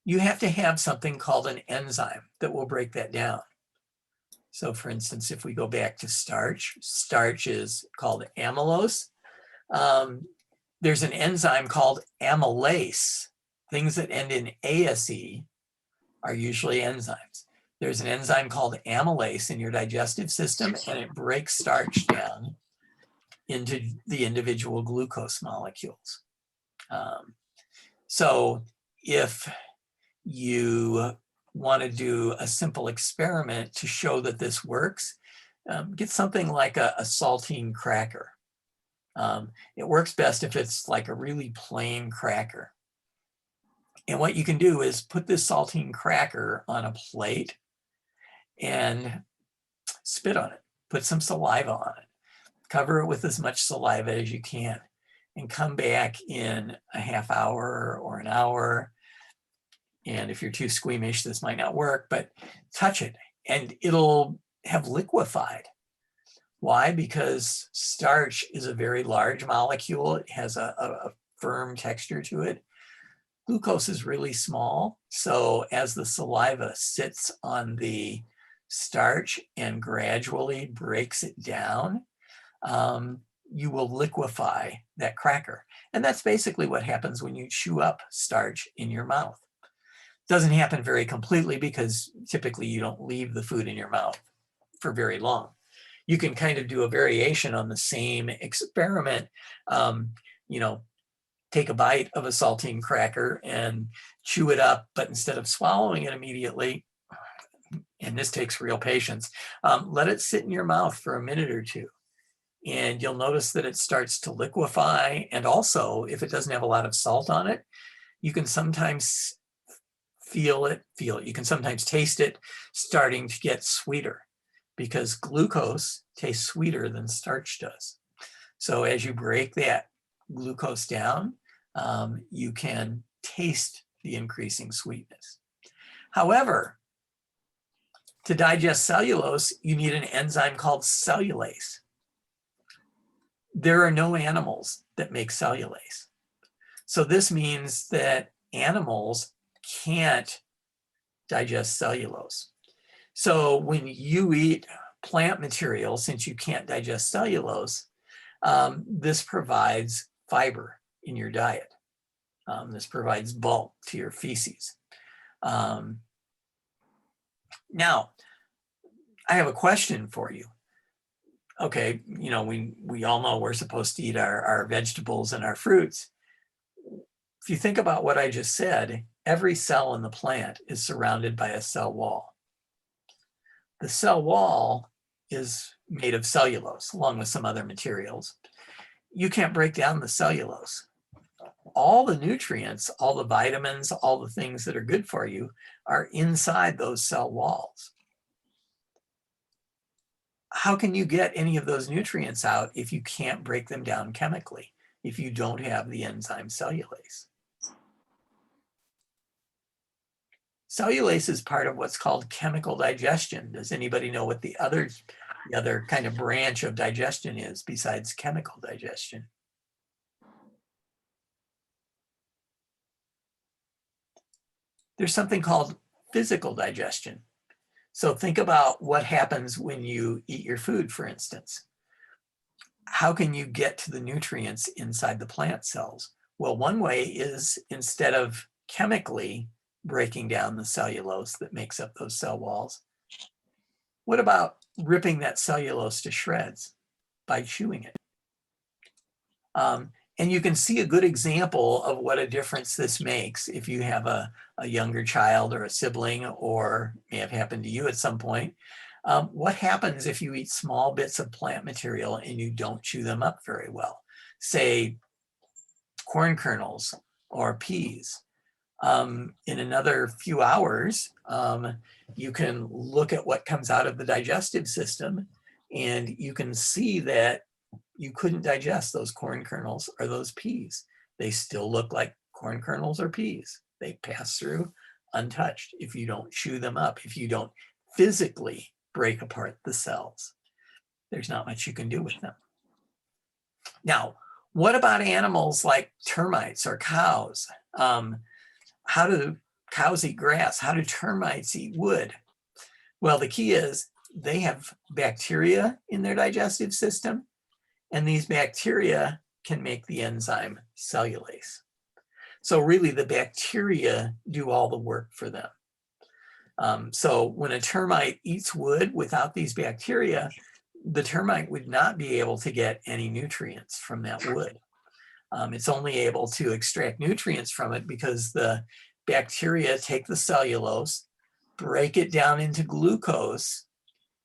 you have to have something called an enzyme that will break that down. So for instance, if we go back to starch, starch is called amylose. There's an enzyme called amylase. Things that end in ASE are usually enzymes. There's an enzyme called amylase in your digestive system, and it breaks starch down into the individual glucose molecules. So if you want to do a simple experiment to show that this works, get something like a saltine cracker. It works best if it's like a really plain cracker. And what you can do is put this saltine cracker on a plate and spit on it, put some saliva on it, cover it with as much saliva as you can, and come back in a half hour or an hour. And if you're too squeamish, this might not work, but touch it and it'll have liquefied. Why? Because starch is a very large molecule. It has a firm texture to it. Glucose is really small. So as the saliva sits on the starch and gradually breaks it down, you will liquefy that cracker. And that's basically what happens when you chew up starch in your mouth. Doesn't happen very completely because typically you don't leave the food in your mouth for very long. You can kind of do a variation on the same experiment. You know, take a bite of a saltine cracker and chew it up, but instead of swallowing it immediately, and this takes real patience, let it sit in your mouth for a minute or two. And you'll notice that it starts to liquefy. And also, if it doesn't have a lot of salt on it, you can sometimes feel it. You can sometimes taste it starting to get sweeter because glucose tastes sweeter than starch does. So as you break that glucose down, you can taste the increasing sweetness. However, to digest cellulose, you need an enzyme called cellulase. There are no animals that make cellulase. So this means that animals can't digest cellulose. So when you eat plant material, since you can't digest cellulose, this provides fiber in your diet. This provides bulk to your feces. Now, I have a question for you. Okay, you know, we all know we're supposed to eat our vegetables and our fruits. If you think about what I just said, every cell in the plant is surrounded by a cell wall. The cell wall is made of cellulose along with some other materials. You can't break down the cellulose. All the nutrients, all the vitamins, all the things that are good for you are inside those cell walls. How can you get any of those nutrients out if you can't break them down chemically, if you don't have the enzyme cellulase? Cellulase is part of what's called chemical digestion. Does anybody know what the other kind of branch of digestion is besides chemical digestion? There's something called physical digestion. So think about what happens when you eat your food, for instance. How can you get to the nutrients inside the plant cells? Well, one way is instead of chemically breaking down the cellulose that makes up those cell walls, what about ripping that cellulose to shreds by chewing it? And you can see a good example of what a difference this makes if you have a younger child or a sibling, or may have happened to you at some point. What happens if you eat small bits of plant material and you don't chew them up very well? Say corn kernels or peas. In another few hours, you can look at what comes out of the digestive system and you can see that you couldn't digest those corn kernels or those peas. They still look like corn kernels or peas. They pass through untouched if you don't chew them up, if you don't physically break apart the cells. There's not much you can do with them. Now, what about animals like termites or cows? How do cows eat grass? How do termites eat wood? Well, the key is they have bacteria in their digestive system, and these bacteria can make the enzyme cellulase. So really the bacteria do all the work for them. So when a termite eats wood without these bacteria, the termite would not be able to get any nutrients from that wood. It's only able to extract nutrients from it because the bacteria take the cellulose, break it down into glucose,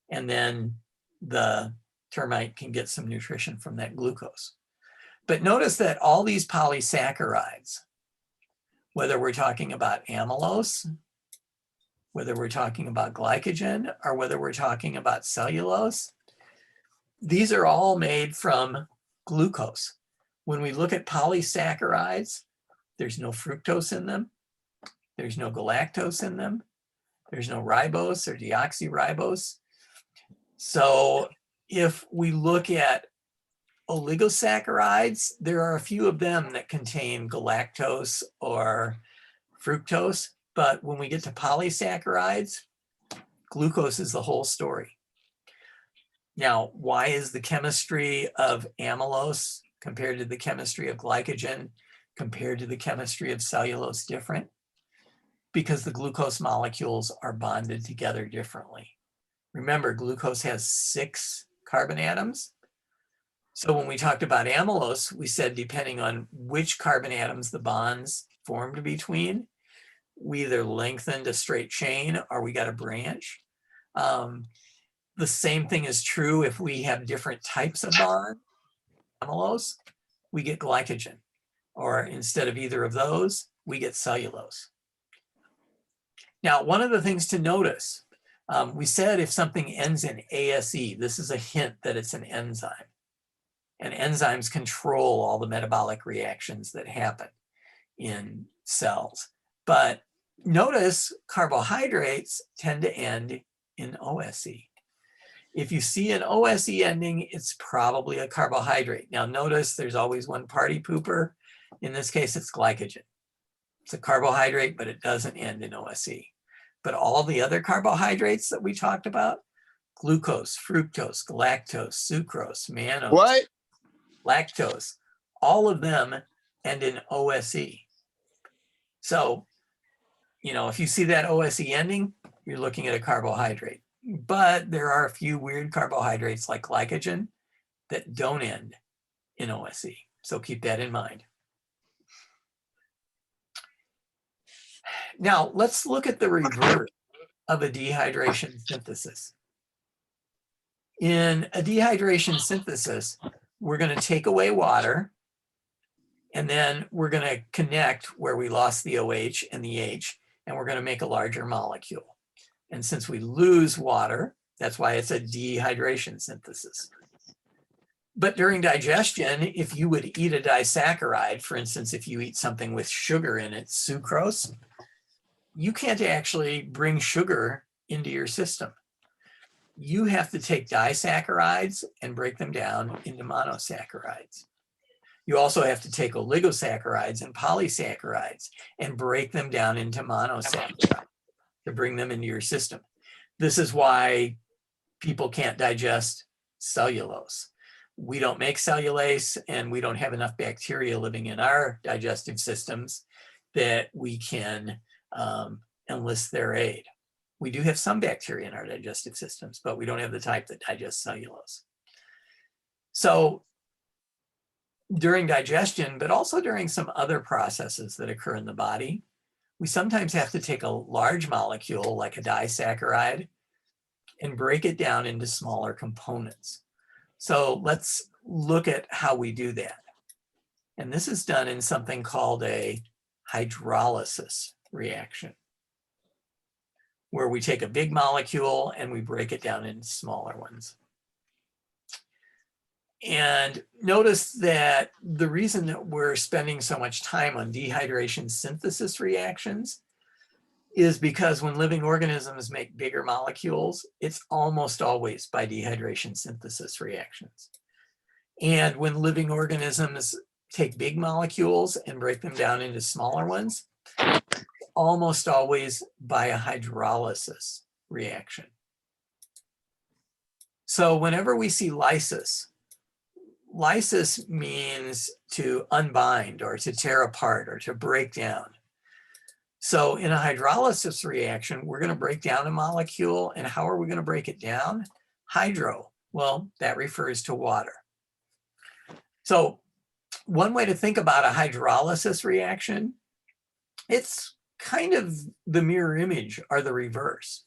and then the termite can get some nutrition from that glucose. But notice that all these polysaccharides, whether we're talking about amylose, whether we're talking about glycogen, or whether we're talking about cellulose, these are all made from glucose. When we look at polysaccharides, there's no fructose in them, there's no galactose in them, there's no ribose or deoxyribose. So if we look at oligosaccharides, there are a few of them that contain galactose or fructose, but when we get to polysaccharides, glucose is the whole story. Now, why is the chemistry of amylose compared to the chemistry of glycogen compared to the chemistry of cellulose different? Because the glucose molecules are bonded together differently. Remember, glucose has 6 carbon atoms. So when we talked about amylose, we said depending on which carbon atoms the bonds formed between, we either lengthened a straight chain or we got a branch. The same thing is true if we have different types of bond, amylose, we get glycogen. Or instead of either of those, we get cellulose. Now, one of the things to notice, we said if something ends in ASE, this is a hint that it's an enzyme. And enzymes control all the metabolic reactions that happen in cells. But notice carbohydrates tend to end in OSE. If you see an OSE ending, it's probably a carbohydrate. Now notice there's always one party pooper. In this case, it's glycogen. It's a carbohydrate, but it doesn't end in OSE. But all the other carbohydrates that we talked about, glucose, fructose, galactose, sucrose, mannose, lactose, all of them end in OSE. So, you know, if you see that OSE ending, you're looking at a carbohydrate. But there are a few weird carbohydrates like glycogen that don't end in OSE. So keep that in mind. Now, let's look at the reverse of a dehydration synthesis. In a dehydration synthesis, we're going to take away water, and then we're going to connect where we lost the OH and the H, and we're going to make a larger molecule. And since we lose water, that's why it's a dehydration synthesis. But during digestion, if you would eat a disaccharide, for instance, if you eat something with sugar in it, sucrose, you can't actually bring sugar into your system. You have to take disaccharides and break them down into monosaccharides. You also have to take oligosaccharides and polysaccharides and break them down into monosaccharides to bring them into your system. This is why people can't digest cellulose. We don't make cellulase, and we don't have enough bacteria living in our digestive systems that we can enlist their aid. We do have some bacteria in our digestive systems, but we don't have the type that digests cellulose. So during digestion, but also during some other processes that occur in the body, we sometimes have to take a large molecule like a disaccharide and break it down into smaller components. So let's look at how we do that. And this is done in something called a hydrolysis reaction, where we take a big molecule and we break it down into smaller ones. And notice that the reason that we're spending so much time on dehydration synthesis reactions is because when living organisms make bigger molecules, it's almost always by dehydration synthesis reactions. And when living organisms take big molecules and break them down into smaller ones, almost always by a hydrolysis reaction. So whenever we see lysis, lysis means to unbind or to tear apart or to break down. So in a hydrolysis reaction, we're going to break down a molecule. And how are we going to break it down? Hydro. Well, that refers to water. So one way to think about a hydrolysis reaction, it's kind of the mirror image or the reverse.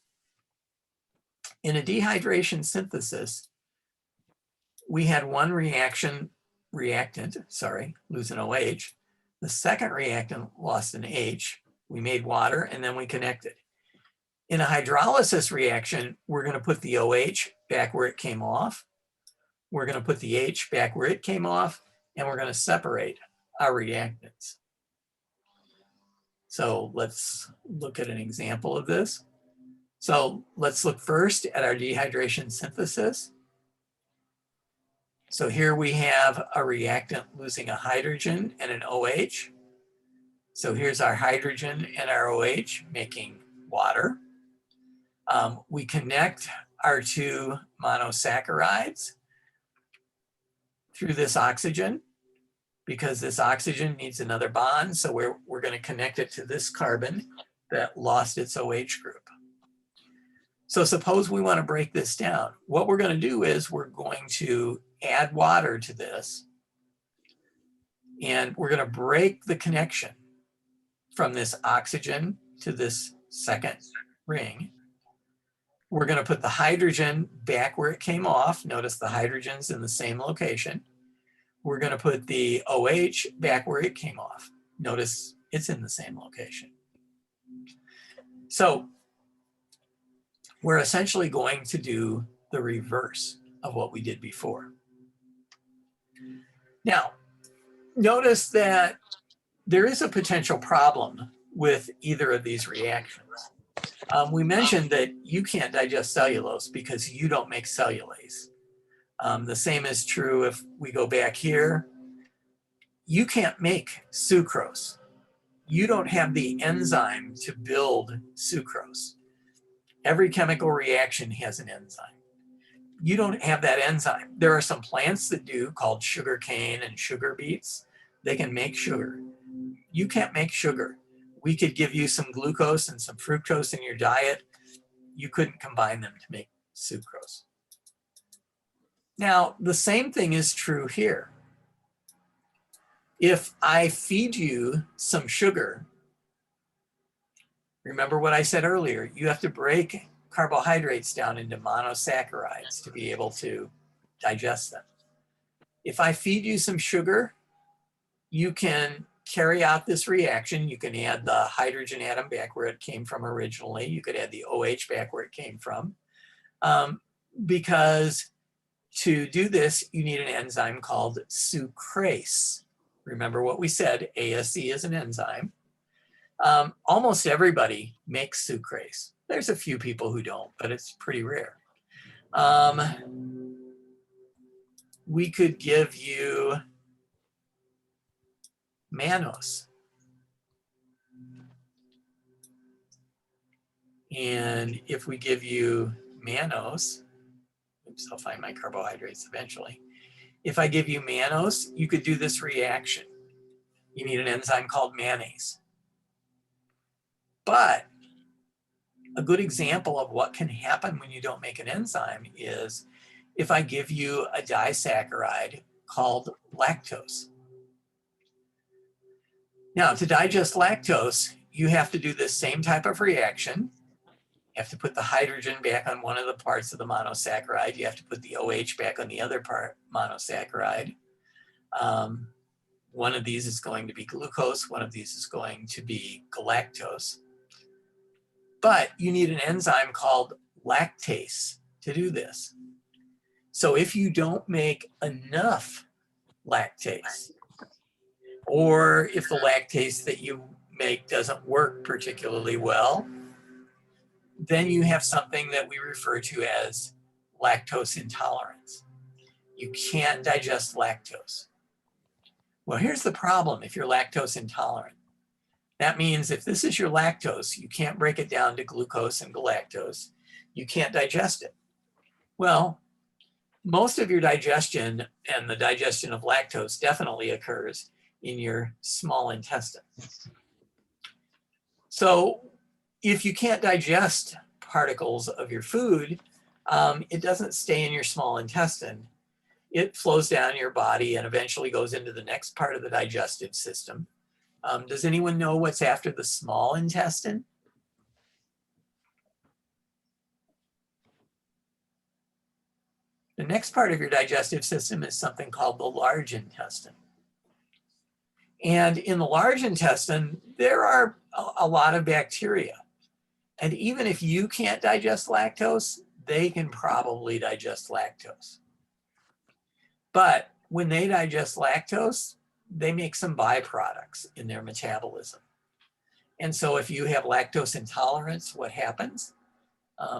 In a dehydration synthesis, we had one reactant, lose an OH. The second reactant lost an H. We made water and then we connected. In a hydrolysis reaction, we're going to put the OH back where it came off. We're going to put the H back where it came off, and we're going to separate our reactants. So let's look at an example of this. So let's look first at our dehydration synthesis. So here we have a reactant losing a hydrogen and an OH. So here's our hydrogen and our OH making water. We connect our two monosaccharides through this oxygen because this oxygen needs another bond. So we're going to connect it to this carbon that lost its OH group. So suppose we want to break this down. What we're going to do is we're going to add water to this, and we're going to break the connection from this oxygen to this second ring. We're going to put the hydrogen back where it came off. Notice the hydrogen's in the same location. We're going to put the OH back where it came off. Notice it's in the same location. So we're essentially going to do the reverse of what we did before. Now, notice that there is a potential problem with either of these reactions. We mentioned that you can't digest cellulose because you don't make cellulase. The same is true if we go back here. You can't make sucrose. You don't have the enzyme to build sucrose. Every chemical reaction has an enzyme. You don't have that enzyme. There are some plants that do, called sugarcane and sugar beets. They can make sugar. You can't make sugar. We could give you some glucose and some fructose in your diet. You couldn't combine them to make sucrose. Now, the same thing is true here. If I feed you some sugar, remember what I said earlier, you have to break carbohydrates down into monosaccharides to be able to digest them. If I feed you some sugar, you can carry out this reaction. You can add the hydrogen atom back where it came from originally. You could add the OH back where it came from. Because to do this, you need an enzyme called sucrase. Remember what we said, ASE is an enzyme. Almost everybody makes sucrase. There's a few people who don't, but it's pretty rare. We could give you mannose. And if we give you mannose, oops, I'll find my carbohydrates eventually. If I give you mannose, you could do this reaction. You need an enzyme called mannase. But a good example of what can happen when you don't make an enzyme is if I give you a disaccharide called lactose. Now, to digest lactose, you have to do this same type of reaction. You have to put the hydrogen back on one of the parts of the monosaccharide. You have to put the OH back on the other part monosaccharide. One of these is going to be glucose. One of these is going to be galactose. But you need an enzyme called lactase to do this. So if you don't make enough lactase, or if the lactase that you make doesn't work particularly well, then you have something that we refer to as lactose intolerance. You can't digest lactose. Well, here's the problem if you're lactose intolerant. That means if this is your lactose, you can't break it down to glucose and galactose. You can't digest it. Well, most of your digestion and the digestion of lactose definitely occurs in your small intestine. So if you can't digest particles of your food, it doesn't stay in your small intestine. It flows down your body and eventually goes into the next part of the digestive system. Does anyone know what's after the small intestine? The next part of your digestive system is something called the large intestine. And in the large intestine, there are a lot of bacteria. And even if you can't digest lactose, they can probably digest lactose. But when they digest lactose, they make some byproducts in their metabolism. And so if you have lactose intolerance, what happens?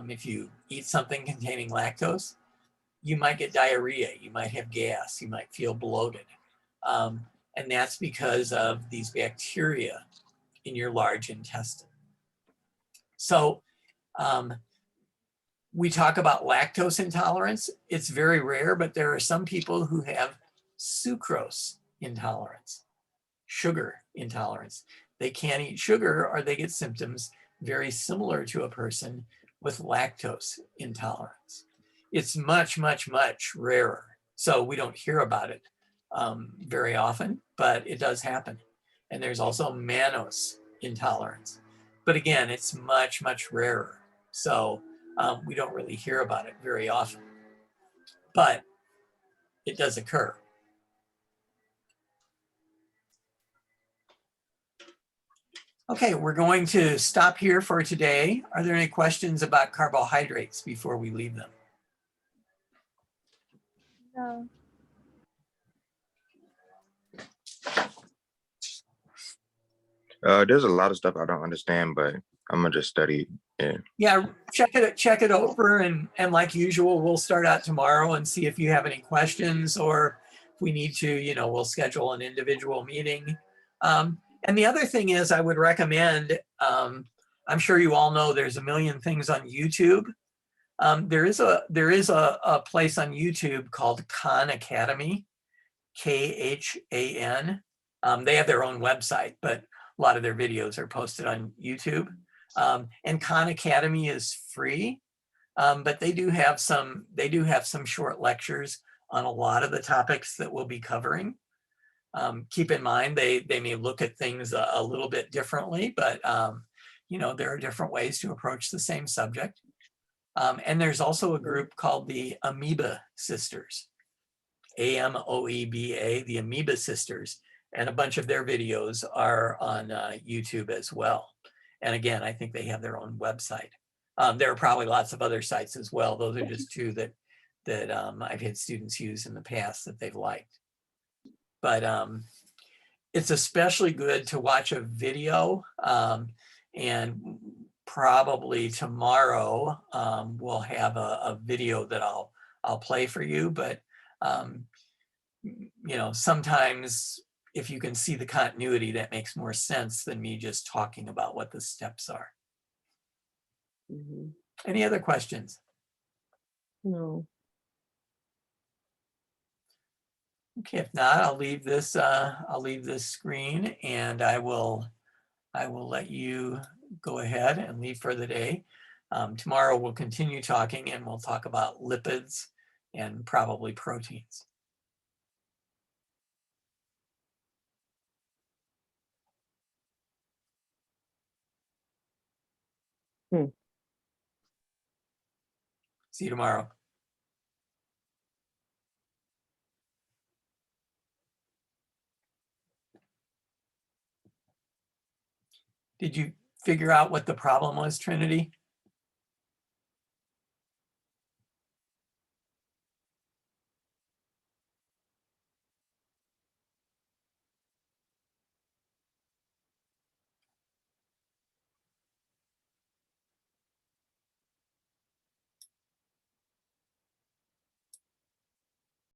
If you eat something containing lactose, you might get diarrhea, you might have gas, you might feel bloated. And that's because of these bacteria in your large intestine. So we talk about lactose intolerance. It's very rare, but there are some people who have sucrose intolerance, sugar intolerance. They can't eat sugar or they get symptoms very similar to a person with lactose intolerance. It's much, much, much rarer. So we don't hear about it very often, but it does happen. And there's also mannose intolerance. But again, it's much, much rarer. So we don't really hear about it very often, but it does occur. Okay, we're going to stop here for today. Are there any questions about carbohydrates before we leave them? No. There's a lot of stuff I don't understand, but I'm gonna just study it. Yeah, check it over, and like usual, we'll start out tomorrow and see if you have any questions, or if we need to, we'll schedule an individual meeting. And the other thing is, I would recommend, I'm sure you all know there's a million things on YouTube. There is a place on YouTube called Khan Academy, KHAN. They have their own website, but a lot of their videos are posted on YouTube. And Khan Academy is free, but they do have some short lectures on a lot of the topics that we'll be covering. Keep in mind they may look at things a little bit differently, but there are different ways to approach the same subject. And there's also a group called the Amoeba Sisters, AMOEBA, the Amoeba Sisters, and a bunch of their videos are on YouTube as well. And again, I think they have their own website. There are probably lots of other sites as well. Those are just two that I've had students use in the past that they've liked. But it's especially good to watch a video, and probably tomorrow we'll have a video that I'll play for you. But sometimes if you can see the continuity, that makes more sense than me just talking about what the steps are. Mm-hmm. Any other questions? No. Okay, if not, I'll leave this screen, and I will let you go ahead and leave for the day. Tomorrow we'll continue talking, and we'll talk about lipids and probably proteins. See you tomorrow. Did you figure out what the problem was, Trinity?